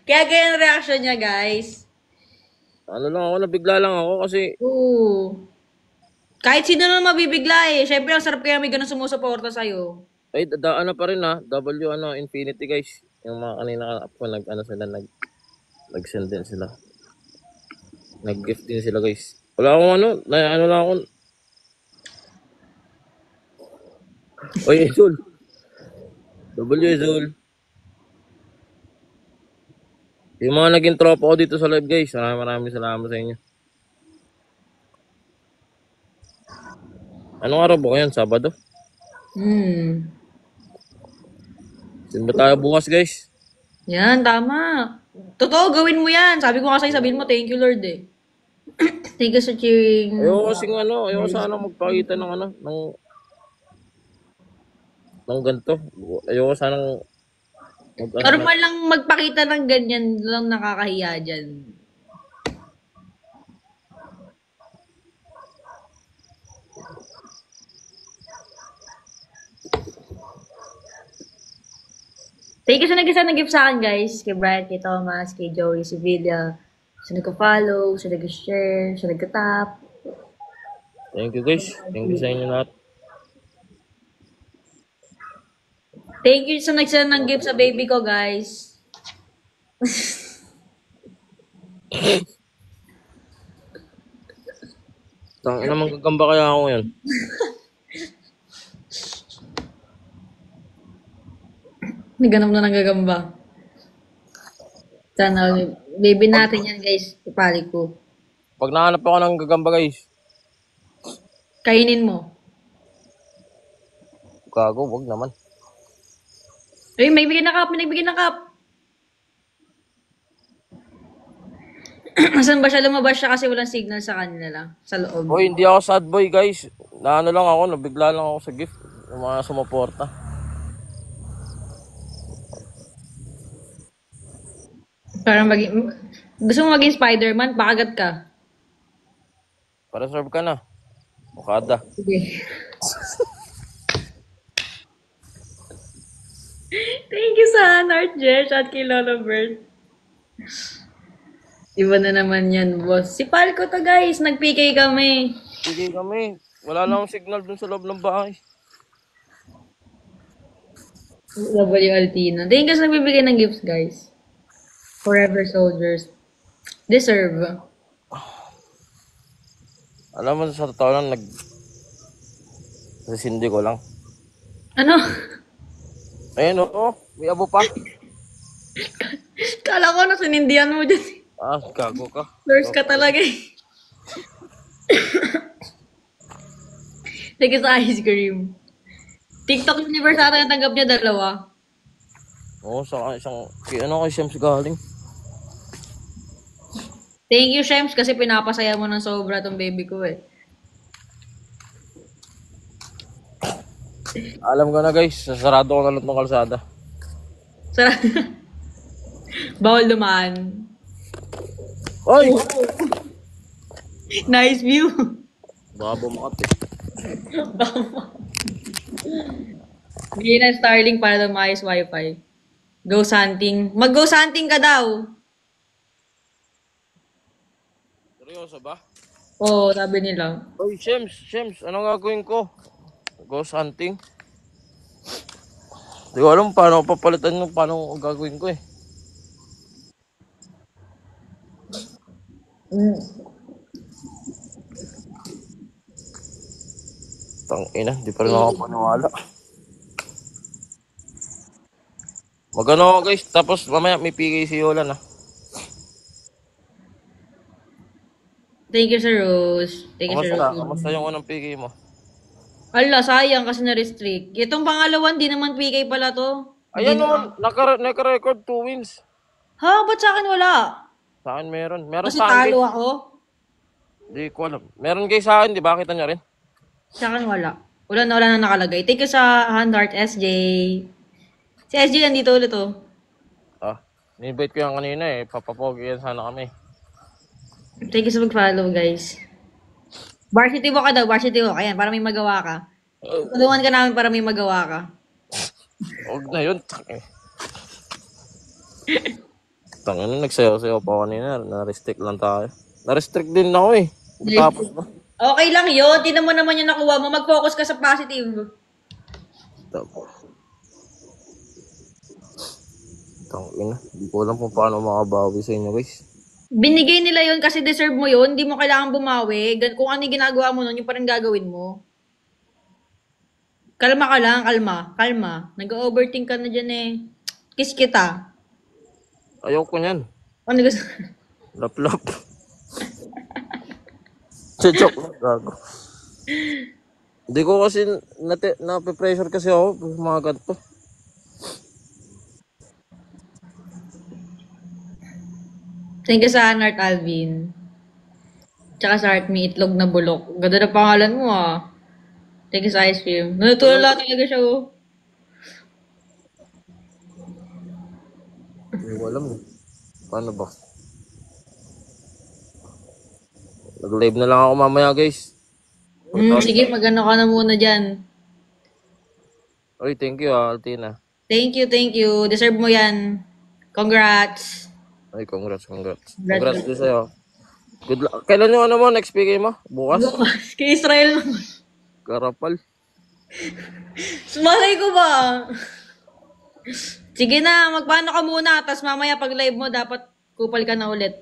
Kaya ganyan reaction niya, guys.
Ano lang ako, nabigla lang ako kasi...
Oo. Kahit sino na mabibigla eh. Siyempre, ang sarap kaya may ganun sumusuporta sa'yo.
Ay, dadaan na pa rin ha. Infinity guys. Yung mga kanina po nag-send din sila. Nag-gift din sila guys. Wala akong ano lang ako. Oy, Ezul. Ezul. Yung mga naging tropa ko dito sa live guys. Maraming salamat sa inyo. Anong araw ba yan? Sabado? Simba tayo bukas guys.
Yan, tama. Totoo, gawin mo yan. Sabi ko nga sa'yo, sabihin mo, thank you Lord eh. Thank you sa cheering.
Ayoko sana magpakita ng ganito. Ayoko sana
Normal lang magpakita ng ganyan lang nakakahiya dyan. Thank you sa nag-gift sa akin, guys. Kay Brian, kay Thomas, kay Joey Sevilla. Sa nagka-follow, sa nag-share, sa nagka-tap.
Thank you, guys. Thank you sa inyo lahat.
Thank you sa nagsend ng gift sa baby ko, guys.
Tangina, manggagamba kaya ako ngayon.
Naganap na nanggagamba. Sana, baby natin yan, guys. Ipali ko.
Pag nahanap ako ng gagamba, guys.
Kainin mo.
Gago, wag naman.
Ay, may bigyan na cup. Asan ba siya? Lumabas siya kasi walang signal sa kanila lang. Sa loob.
Boy, hindi ako sad boy guys. Naano lang ako, nabigla lang ako sa gift. Yung mga sumuporta.
Parang gusto mo maging Spider-Man? Pakagat ka.
Para serve ka na. Mukada.
Sige. Thank you sa Art Jesh at kay Lolo Bird. Iba na naman yan, boss. Si Palco to, guys. Nag-PK kami.
Sige kami. Wala lang akong signal dun sa loob ng bahay.
W Altina. Thank you sa nagbibigay ng gifts, guys. Forever Soldiers. Deserve.
Alam mo, sa totoo lang, sisindi ko lang.
Ano?
Ayun, oo. May abo pa.
Kala ko na sinindihan mo dyan.
Ah, gago ka.
Nurse ka talaga eh. Thank you sa ice cream. TikTok universe ata yung tanggap niya 2.
Oo, sa isang, kay Shems galing.
Thank you, Shems, kasi pinapasaya mo ng sobra tong baby ko eh.
Alam ko na guys, sasarado ko na lang itong kalsada.
Sarap. Bawal dumaan.
Oy!
Nice view.
Baka bumakat eh.
Bigyan ng Starlink para lumayas wifi. Ghost hunting. Mag-ghost hunting ka daw.
Seryoso ba?
Oo, sabi nila.
Oy, Shems, anong gagawin ko? Ghost hunting? Di ko alam paano papalitan yung paano gagawin ko eh. Tangina, di pa rin ako paniwala. Magano ako guys, tapos mamaya may PK si Yola na.
Thank you, Sir Rose. Thank you, Sir Rose.
Kamusta yung unang PK mo?
Ala, sayang kasi na-restrict. Itong pangalawan, di naman PK pala to.
Ayan naman, naka-record 2 wins.
Ha? Ba't sa akin wala?
Sa akin meron. Meron
Kasi
sa akin.
talo ako?
Di ko alam. Meron guys sa akin, di ba? Kita nyo rin?
Sa akin wala. Wala na nakalagay. Thank you sa Handheart SJ. Si SJ nandito ulit oh.
Ah, ni-invite ko yan kanina eh. Papapogi yan sana kami.
Thank you sa mag-follow guys. Varsity walk ka daw, varsity walk. Ayan, para may magawa ka. Tulungan ka namin para may magawa ka.
Huwag na yun. Tangin, nagsayaw-sayaw pa kanina. Na-restrict lang tayo. Na-restrict din ako eh. Tapos ba?
Okay lang yun. Tinan mo naman yung nakuha mo. Mag-focus ka sa positive.
Tangin, hindi ko alam kung paano makabawi sa inyo guys.
Binigay nila yun kasi deserve mo yun. Hindi mo kailangan bumawi. Kung ano yung ginagawa mo nun, yung parang gagawin mo. Kalma ka lang, kalma. Kalma. Nag-overthink ka na dyan eh. Kiss kita.
Ayoko niyan.
Ano gusto?
Lap-lap. Joke lang, gago. Hindi ko kasi na-pressure kasi ako mga ganito.
Thank you sa Anart Alvin. Tsaka sa Art Me Itlog na Bulok. Ganda na pangalan mo ah. Thank you sa ice cream. Natulala talaga siya oh.
Hindi ko alam eh. Paano ba? Nag-live na lang ako mamaya guys.
Sige, magano ka na muna dyan.
Oy, thank you Altina.
Thank you. Deserve mo yan. Congrats.
Ay, congrats. Congrats din sa'yo. Good luck. Kailan yung ano mo? Next PK mo? Bukas?
Kay Israel naman.
Karapal.
Sumalay ko ba? Sige na, magpaano ka muna. Tapos mamaya pag live mo, dapat kupal ka na ulit.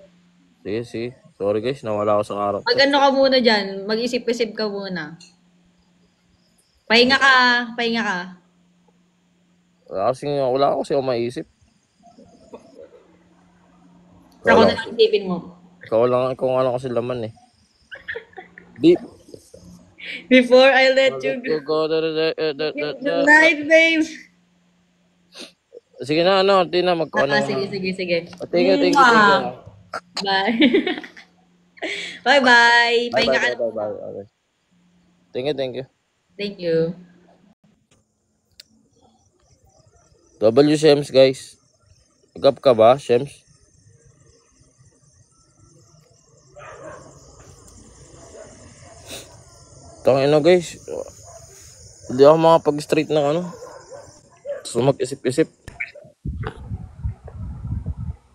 Sige. Sorry guys, nawala ako sa araw.
Magano ka muna dyan. Mag-isip-isip ka muna. Pahinga ka.
Wala kasi ako maisip.
Ako na lang isipin mo.
Ikaw lang kasi laman eh. Deep.
Before I let you go. Good night, babe.
Sige na, Tina,
Sige.
Thank you.
Bye. Bye-bye.
Bye,
Pahinga
bye,
ka
bye,
na
bye,
muna.
bye. Okay. Thank you, thank you.
Thank you.
W Shems, guys. Pick up ka ba, Shems? Tangina, guys. Hindi ako makapag-straight ng ano. So, mag-isip-isip.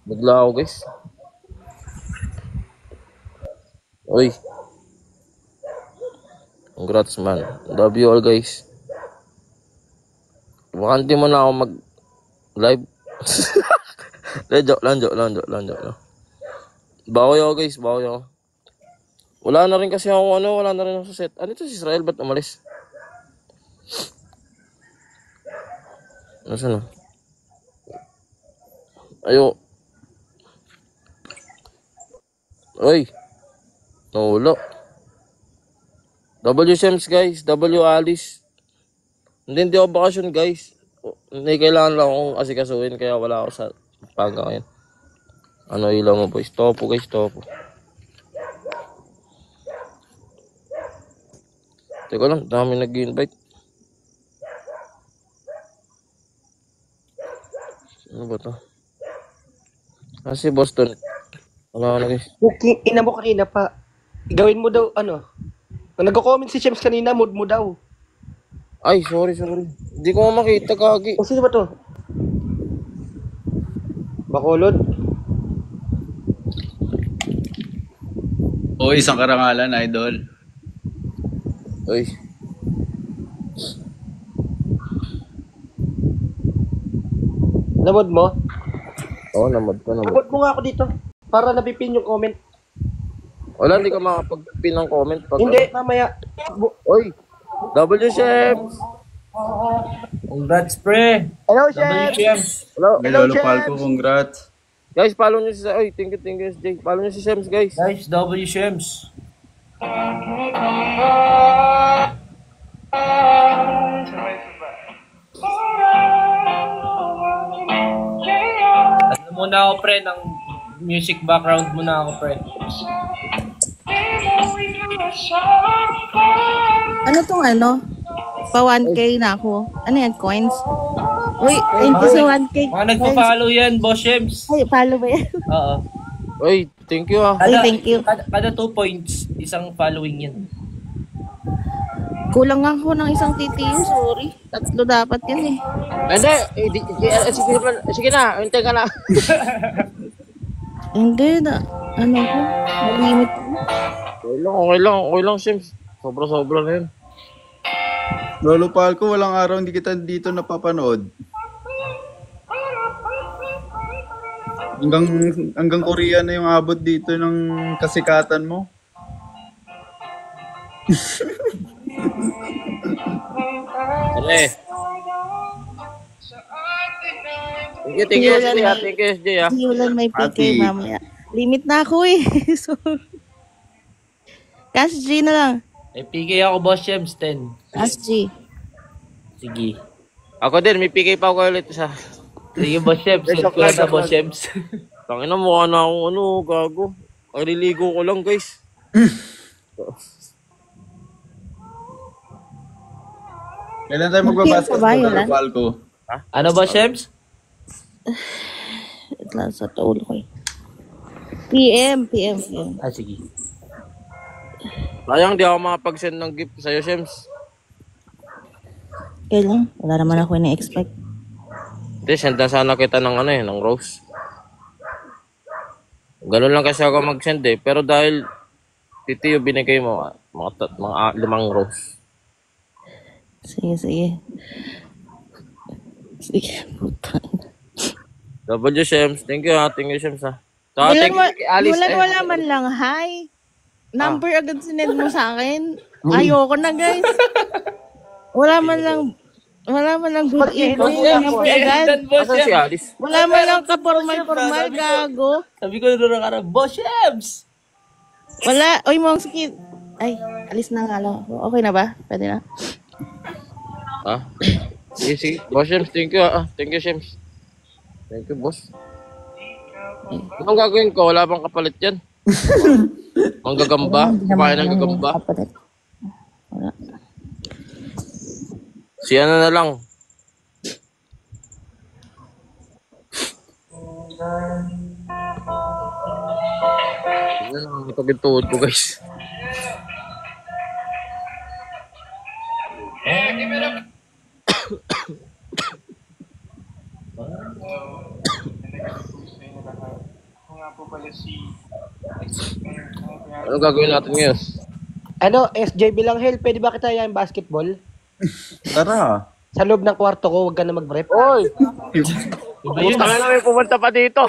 Bigla ako, guys. Uy. Congrats, man. Love you all, guys. Baka hindi mo na ako mag-live. Joke lang. Bawi ako, guys. Bawi ako. Wala na rin kasi ako wala na rin ako sa set. Ano ito si Israel? Ba't umalis? Nasaan na? Ayo. Uy. Nawala. W Shems, guys. W Alice. Hindi ako bakasyon, guys. Hindi kailangan lang akong asikasuhin kaya wala ako sa pangga ngayon. Ano ilaw mo, boys? Topo, guys. Topo. Teka lang, dami nag-invite. Ano ba to? Si Boston. Wala na, guys.
Ina mo kanina pa. Gawin mo daw, nag-comment si Shems kanina, mood mo daw.
Ay, sorry. Hindi ko makita, kagi.
Sino ba to? Bacolod?
O, isang karangalan, idol.
Uy.
Namod mo?
Oo, namod ko.
Namod mo nga ako dito. Para nabipin yung comment.
Wala, hindi ka makapag-pin ng comment.
Hindi, mamaya.
Uy. W Shems.
Congrats, pre.
Hello,
W
Shems.
Hello.
May Lolo Palco, congrats.
Guys, follow nyo si... Ay, thank you, SJ. Follow nyo si Shems, guys.
Guys, W Shems. Ano muna ako, pre, ng music background muna ako, pre.
Ano tong Pa 1K na ako. Ano yan, coins? Uy, thank you sa 1K.
Mga nagpa-follow yan, Boss Shems.
Ay, follow ba yan?
Oo.
Uy, thank you ah.
Uy, thank you.
Kada 2 points, isang following yan.
Kulang nga ako ng isang TTU, sorry. 3 dapat yan eh.
Hindi, sige na, hintay ka na.
Hindi na. Ano ko? Malimit ko.
Okay lang, Shems. Sobra na yun.
Lolo Palco, walang araw hindi kita dito napapanood. Hanggang Korea na yung abot dito ng kasikatan mo.
Thank you, SJ ah.
Simulan may PK mamaya. Limit na ako eh. Sorry. Cash G na lang.
May PK ako, Boss Shems, 10.
Cash G.
Sige.
Ako din, may PK pa ako ulit sa...
Sige, Boss Shems. Send ko lang na, Boss Shems.
Tangina, mukha na akong gago. Nililigo ko lang, guys.
Kailan tayo magbabasketball, Lolo Palco?
Ano, Boss Shems?
Ito sa ulo ko eh. PM.
Sige.
Sayang, di ako makapag-send ng gift sa'yo, Shems.
Kailan? Wala naman ako ini-expect.
Hindi, send na sana kita ng ng rose. Ganun lang kasi ako mag-send eh. Pero dahil titiyo binigay mo, mga 5 rose.
Sige. Sige, putang.
W Shems, thank you Shems ha. So, thank you, Alice.
Wala man lang, hi. Number agad sinend mo sa akin. Ayoko na, guys. Wala man lang good evening. Number agad.
Asan si Alice?
Wala man lang ka-formal, gago.
Sabi ko na rin Boss Shems!
Wala. Oy, mong skin. Ay, alis na nga lang ako. Okay na ba? Pwede na?
Sige. Boss Shems, thank you Shems. Thank you, boss. Anong gagawin ko? Wala bang kapalit yan? Manggagamba? Kumain ng gagamba?
Wala.
Si ano na lang. Yan ang pagkituod ko, guys. Ano gagawin natin ngayon?
Ano, SJ Bilanghel, pwede ba kita yung basketball?
Tara.
Sa loob ng kwarto ko, huwag ka na mag-rep.
Oy! Pumunta ka namin, pumunta pa dito.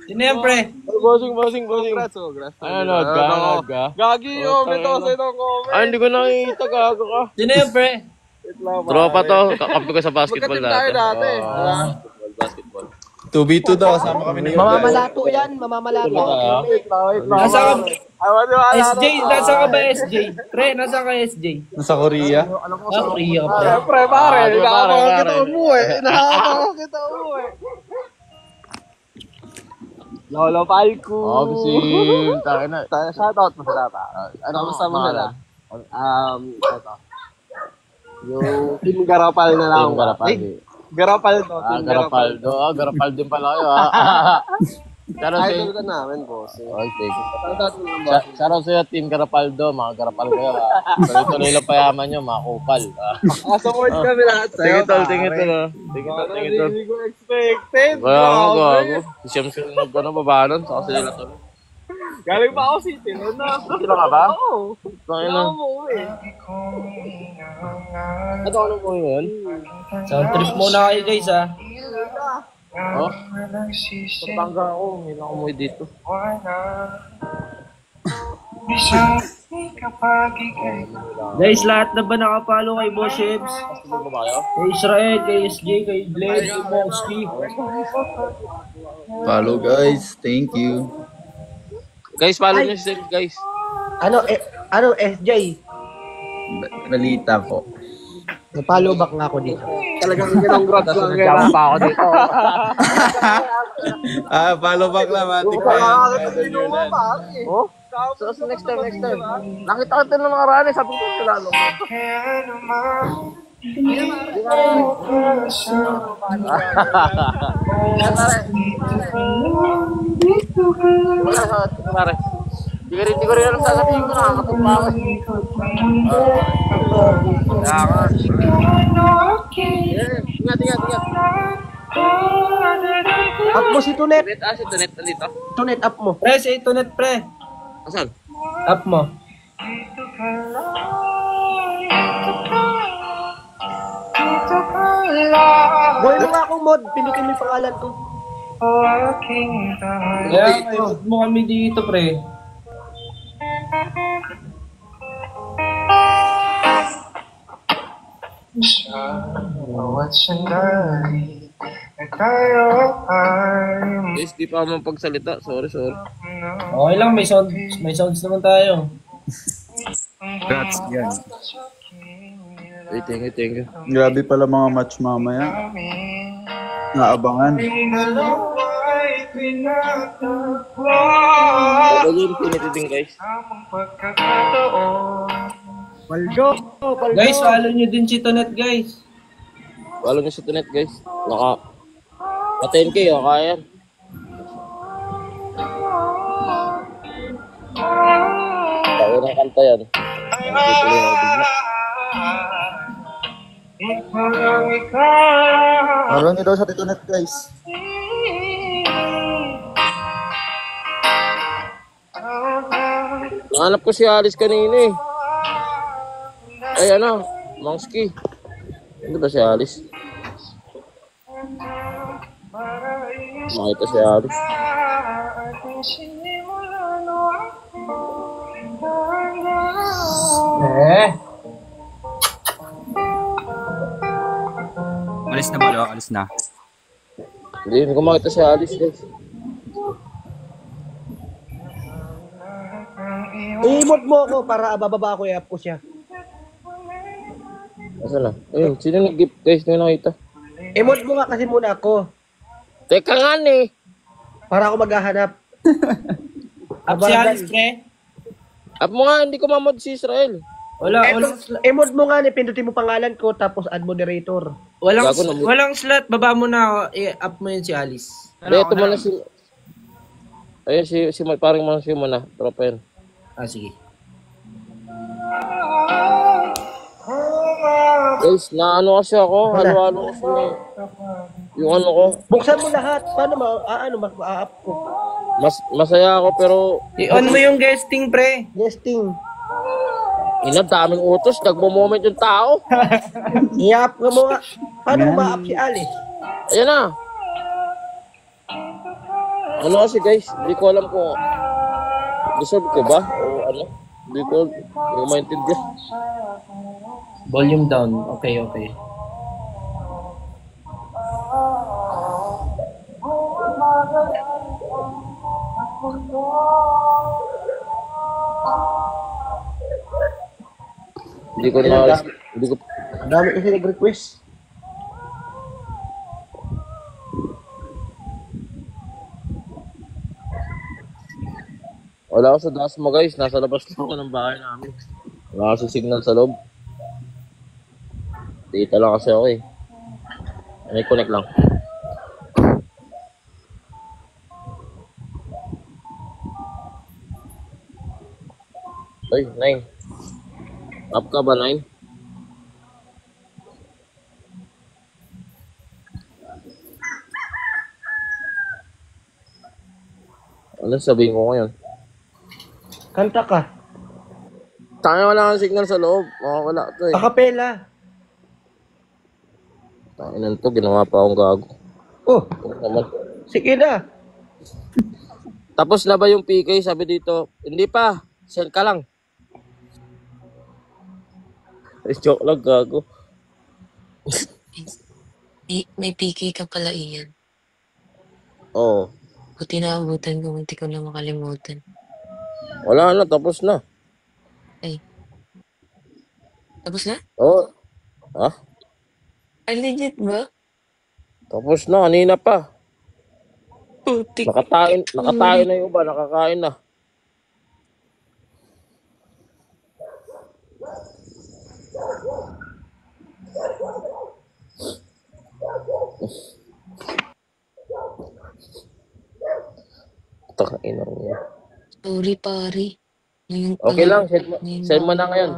Sino yan, pre?
Bossing. Ano, ka?
Gagi, may tose ng comment.
Ay, hindi ko nakikita, gago ka.
Sino yan, pre?
Tropa to, kakampi ko sa basketball
Magkatim tayo dati.
Basketball.
2v2 daw, kasama kami ni
Mamamalato yan, mamamalato.
Nasa ka, SJ, nasa ka ba, SJ? Pre, nasa ka, SJ?
Nasa Korea.
Korea ka, pre.
Siyempre, pare. Nakakakita umuwi. Nakakakita umuwi. Lolo Palco.
Obsim, tayo na.
Shoutout mo sa data. Ano gusto mo nila? Ito. Yung Team Garapal na lang.
Team Garapal.
Garapal to.
Garapal do. Garapal din pala kayo, ha?
Idol ka namin, boss.
Okay. Shoutout sa'yo, Team Garapaldo. Mga Garapal kayo, ha? Tuloy-tuloy lang payaman nyo, mga kupal.
Support kami lahat sa'yo.
Tingin tol.
Hindi ko expected.
Kaya ako, gago. Si Siyam sila nagbabalon. Saka sila na tuloy.
Galing pa ako City.
Sila ka ba?
Oo.
Kaya na. Ano mo yun?
Sound trip muna kayo, guys, ha?
Oh? Patangga ako. Hindi na umuwi dito.
Guys, lahat na ba nakapalo kay Boss Shebs? Kay Israel, kay SJ, kay Blade, kay Moxky.
Follow guys. Thank you.
Guys, follow nyo si Seb, guys.
Ano, SJ?
Balita po.
Napalo back nga ako dito.
Talagang congrats lang.
Nagkama pa ako dito.
Follow back lang, mati ko yan.
Oh? So, next time. Nakita kita ng mga rani, sabi ko sila lalo. Hindi ko rin alam sasabihin ko, nakakatumpa ako. Ingat.
Up mo si Tunet.
Si Tunet dito.
Tunet, up mo.
Pre, si Tunet, pre.
Asan?
Up mo.
Gawin mo nga akong mod. Pinutin mo yung pangalan ko.
Kaya, kayo mo kami dito, pre.
Guys, di pa ako mapagsalita. Sorry.
Okay lang, may sounds naman tayo.
Congrats yan.
Hey, thank you.
Grabe pala mga match mamaya. Naabangan.
Gagawin pinito din, guys.
Paldo.
Guys, follow nyo din si Tunet, guys.
Follow nyo si Tunet, guys. Naka-10K, kaya yan. Tayo ng kanta yan.
Follow nyo daw sa Titonet guys.
Nahanap ko si Alice kanina eh. Ay ano, Mongsky. Hindi ba si Alice? Makita si Alice.
Alis na ba? Alis na.
Hindi ko makita si Alice guys.
I-mod mo ako para bababa ako i-up ko siya.
Asan na? Ayun, sino nag-gift guys? Hindi nakita.
I-mod mo nga kasi muna ako.
Teka nga ni.
Para ako maghahanap.
Up si Alice, pre.
Up mo nga, hindi ko mamod si Israel.
Emod mo nga, pindutin mo pangalan ko, tapos add moderator.
Walang slot. Baba mo na. I-up mo yun si Alice.
Ito mo na si... Ayun, si parang mo siya muna. Tropa yun.
Sige.
Guys, naano kasi ako. Halo-halo kasi yung ano ko.
Buksan mo lahat. Paano ma-up ko?
Masaya ako pero...
I-on mo yung guesting, pre.
Guesting.
Daming utos. Nagmo-moment yung tao.
I-up mo nga. Paano ma-up si Alice?
Ayan na. Ano kasi guys, hindi ko alam kung deserve ko ba o ano. Hindi ko maintindihan.
Volume down. Okay.
Hindi ko na...
Dami kasi nag-request.
Wala ako sa Dasma guys, nasa labas lang ako ng bahay namin. Wala kasi signal sa loob. Data lang kasi ako eh. May connect lang. Ay, 9. Up ka ba, 9? Ano sabihin ko ngayon?
Kanta ka.
Tayo wala kang signal sa loob. Wala to eh.
Akapela.
Tayo to, ginawa pa akong gago.
Oh, sige na.
Tapos na ba yung PK? Sabi dito, hindi pa. Send ka lang. Joke lang, gago.
May PK ka pala, Ian.
Oo.
Buti naabutan ko, hindi ko na makalimutan.
Wala na, tapos na.
Ay. Tapos na?
Oo. Ha?
Ay, legit ba?
Tapos na, kanina pa.
Putik.
Nakatayin na yung iba, nakakain na. Takain na niya.
Sorry, pare.
Okay lang, send mo na ngayon.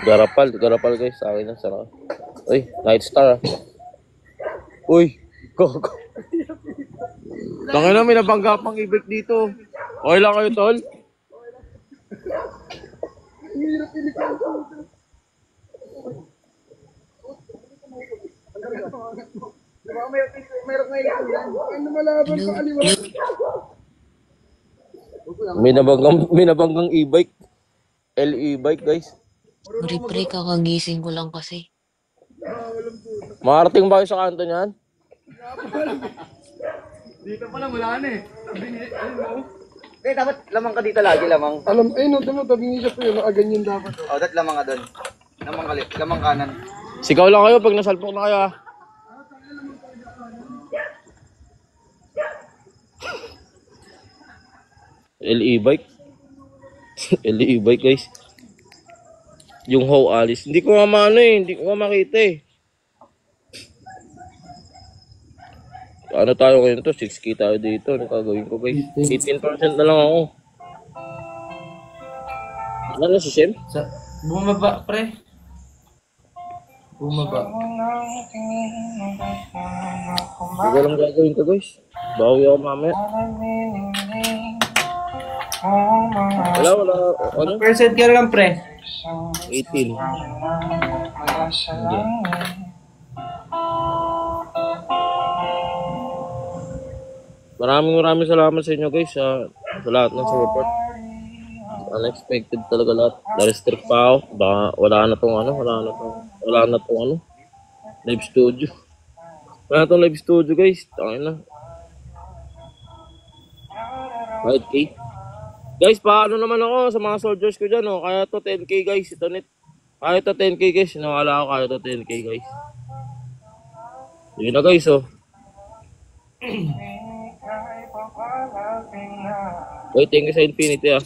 Garapal guys, sa akin na sarap. Uy, Night Star. Uy, go. Tangina, may nabangga pang ibig dito. Okay lang kayo, tol? May nabanggang e-bike. e-bike guys.
Sorry, pre, kakagising ko lang kasi.
Makarating ba kayo sa kanto niyan?
Dito pa lang, wala na eh. Dapat lamang ka dito lagi, lamang.
No, tabi niya siya po yun. Ganyan dapat.
Dat lamang ka doon. Lamang kanan.
Sigaw lang kayo pag nasalpok na kayo ah. e-bike. e-bike guys. Yung How Alice. Hindi ko hindi ko makita eh. Ano tayo ngayon to? 6K tayo dito. Ano gagawin ko guys? 18% na lang ako. Ano si Shem?
Bumaba, pre. Bumaba.
Hindi ko lang gagawin ko guys. Bawi ako mamaya. Wala. Ano?
Percent ka lang, pre.
18. Maraming salamat sa inyo guys sa lahat ng support. Unexpected talaga lahat. Na-restrict pa ako. Baka wala na tong live studio. Wala na tong live studio guys. Tangin na. 5K. Guys, paano naman ako sa mga soldiers ko dyan, oh. Kaya to 10K guys. Ito net. Kaya to 10K guys. Sinawala ako, kaya to 10K guys. Yun na guys, oh. Uy, thank you sa Infinity, ah.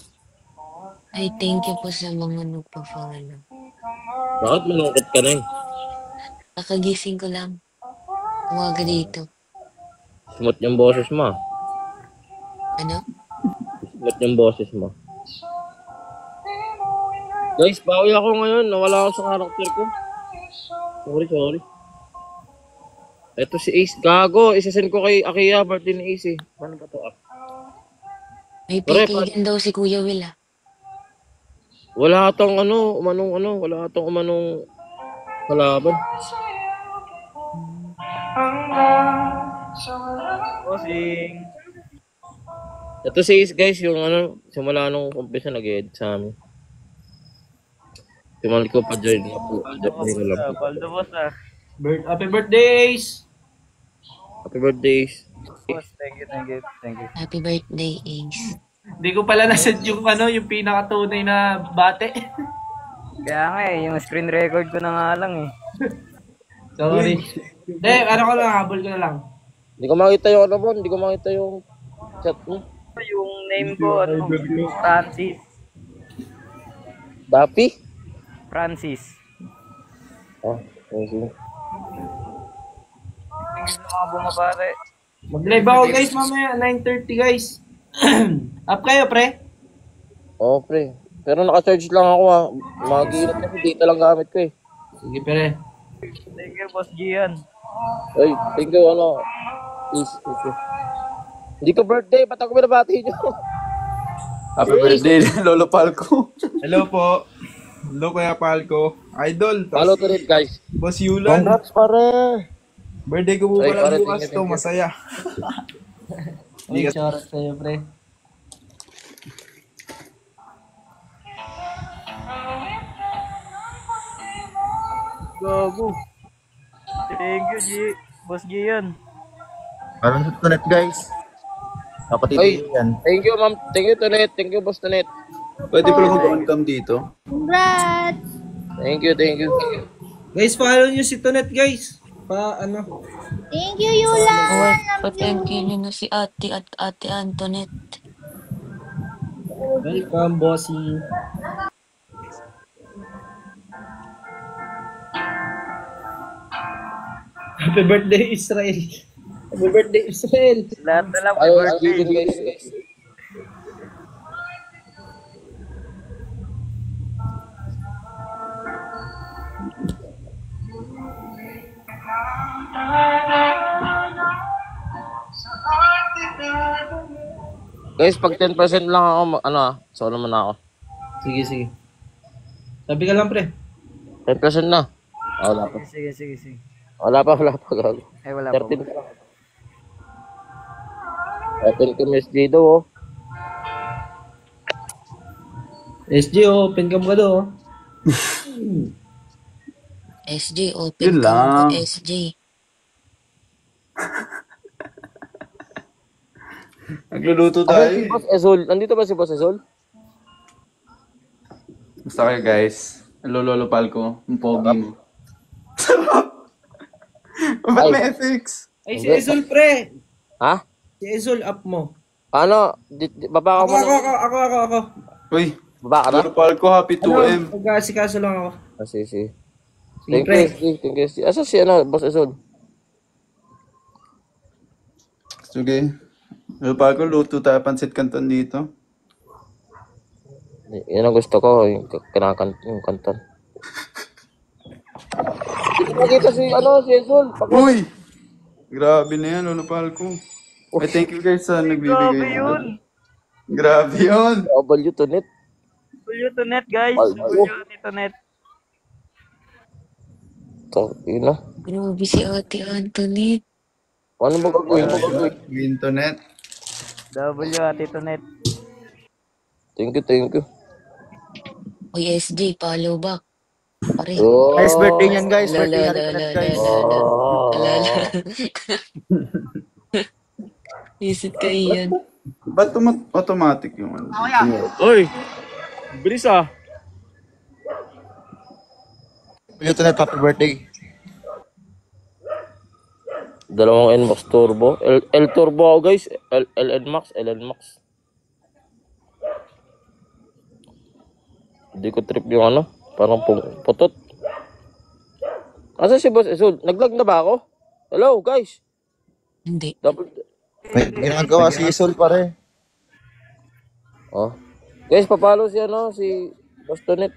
Ay, thank you po sa mga nagpa-follow.
Bakit malungkot ka na eh?
Kakagising ko lang. Umaga dito.
Smooth yung boses mo, ah.
Ano?
Smooth yung boses mo. Guys, bawi ako ngayon. Nawala ako sa karakter ko. Sorry. Ito si Ace. Gago. Isasend ko kay Akia. Birthday ni Ace, eh. Paano ba ito, ah?
May
Pre,
PK din daw si Kuya Will, ah.
wala atong wala atong umanong kalaban.
Bossing.
Ito si Ace, guys, yung simula nung umpisa nag-edit sa amin. Simulan ko pa join na po.
Paldo boss ah.
Happy birthdays!
Happy birthdays.
Boss, thank you.
Happy birthday, Ace.
Hindi ko pala nasend yung yung pinakatunay na bate.
Kaya nga yung screen record ko na nga lang eh.
Sorry. Hindi, ko lang, habol ko na lang.
Hindi ko makita yung hindi ko makita yung chat mo.
Yung name ko, Francis.
Dapi?
Francis.
Oh, thank you.
Yung mga bumabate.
Mag-live ako guys mamaya, 9:30 guys. Up kayo, pre?
Oo, pre. Pero naka-charge lang ako, ha. Mag-iinat kasi data lang gamit ko, eh.
Sige, pre.
Thank you, Boss Gian.
Ay, thank you, Peace. Hindi ko birthday, ba't ako binabati nyo?
Happy birthday, Lolo Palco.
Hello po. Hello, Kuya Palco. Idol.
Follow to rin, guys.
Boss Yulan.
Congrats, pare.
Birthday ko po pala bukas to, masaya.
Ay, charot sa'yo, pre.
Gago. Thank you, Boss Gian.
Parang sa tunet, guys. Kapatid
Ay,
yan.
thank you, ma'am. Thank you, Tonet. Thank you, Boss Tonet.
Pwede pala mag-on-cam dito.
Congrats!
Thank you.
Guys, follow nyo si Tonet, guys.
Thank you, Yulan!
Oh, patengkin nyo na si Ate at Ate Antoinette.
Welcome, bossy. Happy birthday, Israel. Happy birthday, Israel.
Lahat na lang
Ayaw,
birthday.
guys. Guys, pag 10% lang ako, so naman ako.
Sige. Sabi ka lang, pre.
10% na. Wala pa.
Sige.
Wala pa. Gago.
Ay, wala pa.
13 pa lang. Open ko Miss Jido, oh.
SG, open cam ka do.
SJ, open
Yun
ka
lang.
SJ.
Nagluluto
Ay, si
tayo.
Boss Ezol. Nandito ba si Boss Ezol?
Basta kayo, guys. Hello, Lolo Palco. Ang pogi mo. Ba't may FX?
Ay, si Ezol, pre.
Ha?
Si Ezol, up mo.
Paano? Baba ka mo
Ako.
Uy,
Baba ka na?
Lolo Palco, happy 2M.
Mag-asikaso lang ako.
Sige.
Sige,
Thank
pre.
you. Asa si Boss Ezol?
Sige. Lolo Palco, luto tayo pansit canton dito.
Yan ang gusto ko, yung kanton. Hindi ko makita si Ezol.
Uy! Grabe na yan, Lolo Palco. Ay, thank you guys sa nagbibigay.
Grabe yun.
Grabe yun.
W to net.
W to net, guys.
Paldo.
W to net.
Yun na.
Grabe si Ate Antoinette.
Paano mo gagawin?
Internet.
W to net.
Thank you.
Uy, SJ, follow back. Pare.
Oh.
Guys, birthday niyan, guys.
La,
Birthday
la,
na
la,
rin
la,
guys.
la, la.
Oh.
Alala. Visit ka iyan.
Ba't automatic yung ano?
Uy! Bilis ah.
Ito na, happy birthday.
Dalawang NMAX turbo. L turbo ako guys. LN Max. Hindi ko trip yung ano. Parang putot. Asa si Boss Esul? Naglag na ba ako? Hello guys.
Hindi.
May ginagawa si Isol pare.
Oh. Guys, papalo si ano, si Bostonet.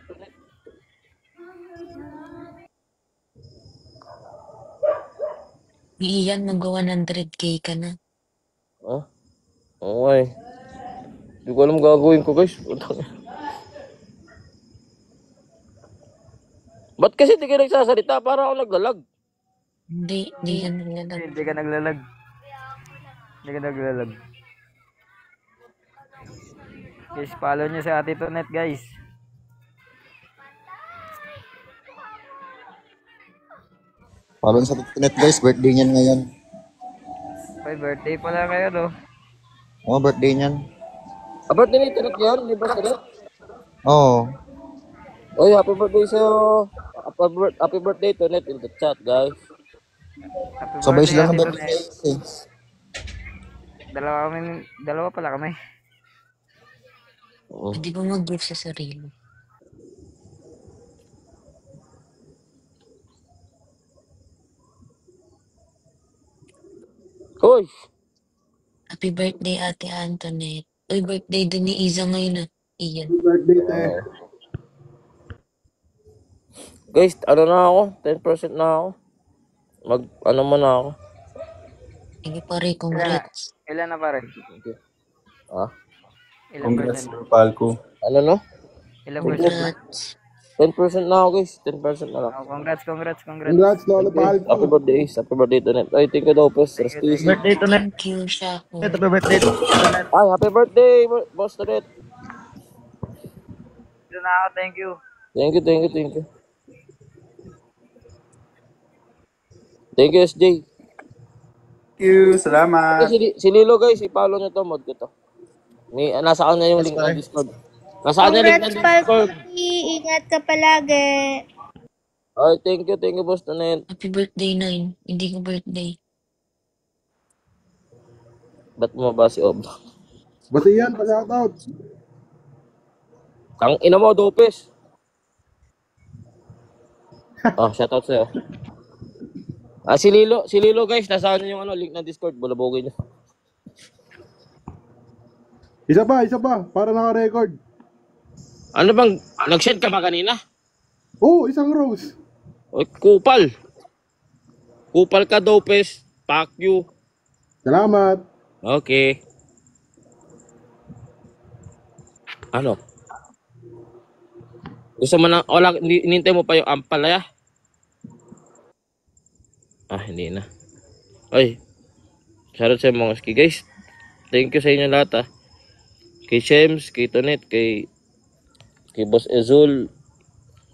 Iyan, mag-100k ka na.
Oh. Okay. Hindi ko alam gagawin ko guys. Ba't kasi di ka nagsasalita? Para ako naglalag.
Hindi ka naglalag.
Hindi ka naglalag. Guys, follow nyo si Ate Tonet, guys.
Follow sa Tonet guys, birthday niyan ngayon.
Ay, birthday pala kayo, no?
Oo, birthday niyan.
Birthday ni Tonet yan? Di ba Tonet?
Oo.
Oy, happy birthday sa'yo. Happy birthday Tonet in the chat, guys.
Sabay sila ng birthday.
Dalawa pala kami.
Hindi ba mag-gift sa sarili?
Hoy!
Happy birthday, Ate Antoinette. Uy, birthday din ni Iza ngayon, Iyan.
Happy birthday, te.
Guys, ano na ako? 10% na ako. Ano mo na ako?
Sige pare, congrats.
Ilan na pare?
Ah?
Congrats, Sir Palco.
Ano no?
Ilan
Congrats.
10% na ako guys. 10% na lang.
Oh, congrats.
Congrats, Lolo Palco.
Happy birthday. Happy birthday Tonet. Ay, thank you daw po.
Birthday Tonet.
Thank you, Shako.
Happy birthday Tonet.
Ay, happy birthday, Boss Tonet.
Ito na ako, thank you.
Thank you. Thank you, SJ.
Thank you, salamat.
Si Lilo guys, i-follow nyo to, mod ko to. Nasa kanya yung link ng Discord. Nasa kanya link ng Discord.
Ingat ka palagi.
Ay, thank you, Boss Tonet.
Happy birthday, 9. Hindi ko birthday.
Ba't mo ba si Ob?
Bati yan, pa-shoutout.
Tang ina mo, Dopes. Shoutout sa'yo. Si Lilo guys, nasa kanya yung link ng Discord. Bulabogin nyo.
Isa pa, para naka-record.
Ano bang, nag-send ka ba kanina?
Oo, isang rose.
Oy, kupal. Kupal ka, Dopes. Fuck you.
Salamat.
Okay. Ano? Gusto mo na, hinintay mo pa yung ampalaya? Hindi na. Ay, shoutout sa mga ski guys. Thank you sa inyo lahat Kay Shems, kay Tonet, kay Boss Ezul,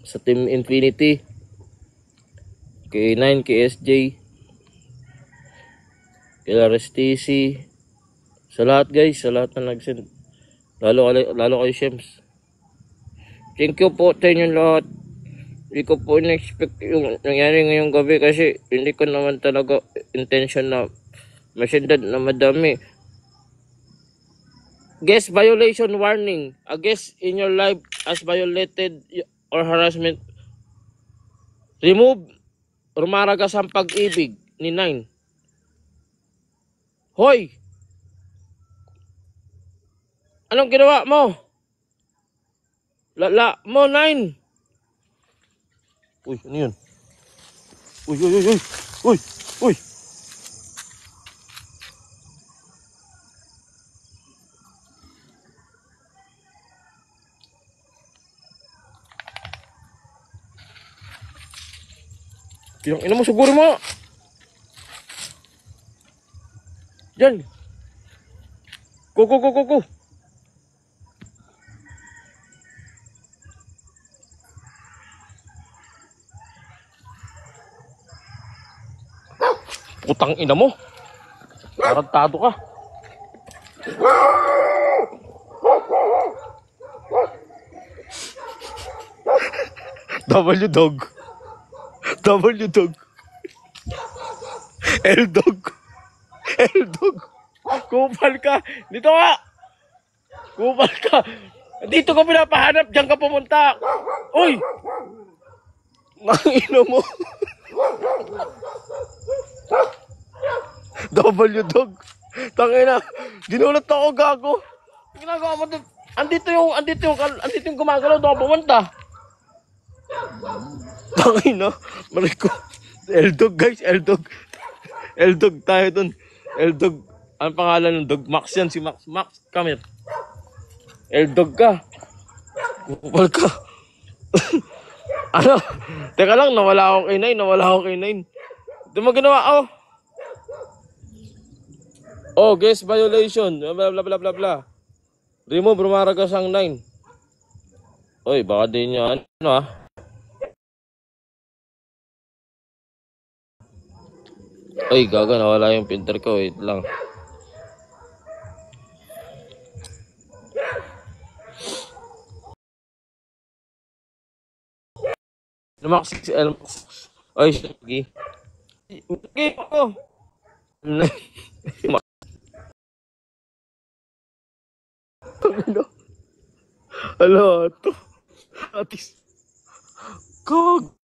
sa Team Infinity, kay 9, kay SJ, kay Lares TC, sa lahat guys, sa lahat na nag-send. Lalo kay Shems. Thank you po sa inyo lahat. Hindi ko po in-expect yung nangyari ngayong gabi kasi hindi ko naman talaga intention na masyadad na madami. Guest violation warning. A guest in your life has violated or harassment. Remove rumaragas ang pag-ibig ni 9. Hoy! Anong ginawa mo? Lala mo, 9! Uy, ano yun? Uy! Ina mo, siguro mo! Diyan! Go! Putang ina mo. Tarantado ka. W dog. Eldog. Eldog. Kupal ka. Dito ka. Kupal ka. Dito ka pinapahanap. Diyan ka pumunta. Uy! Nangino mo. W dog. Tangina. Dinulat ako gago. Ginagawa mo doon. Andito yung gumagalaw doon ako pumunta. Tangina. Mariko. Eldog guys. Eldog. Eldog tayo doon. Eldog. Ang pangalan ng dog? Max yan. Si Max. Max, come here. Eldog ka. Kupal ka. Ano? Teka lang, nawala ako kay Nine. Ito mo ginawa, oh. Oh, guest violation. Bla bla bla bla bla. Remove Rumaragas ang 9. Oy, baka din yan. Ano ah? Oy, gaga, nawala yung printer ko. Wait lang. Lumakas si El. Oy, sige. Sige ako. Hello, to. Atis. Kog.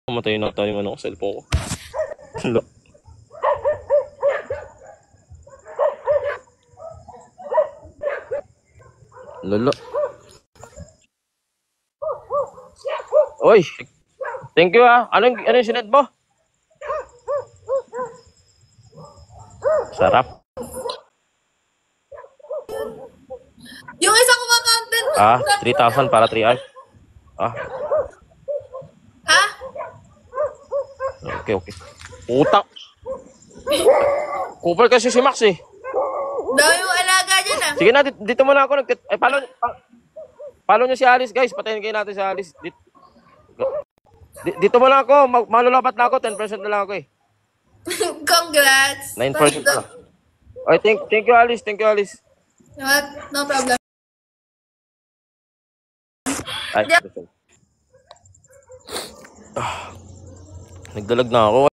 Matay na tayo yung cellphone ko. Hello. Lolo. Oy. Thank you ah. Anong sinend mo? Sarap.
Yung isa ko content.
3,000 para 3 hours. Ah.
Ha?
Okay. Utak. Kupal kasi si Max eh.
Daw yung alaga dyan ah.
Sige na, dito muna ako. Follow niyo si Alice guys. Patayin kayo natin si Alice. Dito muna ako. Malulapat na ako. 10% na lang ako eh.
Congrats.
9% na lang. Okay, thank you Alice. Thank you Alice.
No problem.
Ay, nagdalag na ako.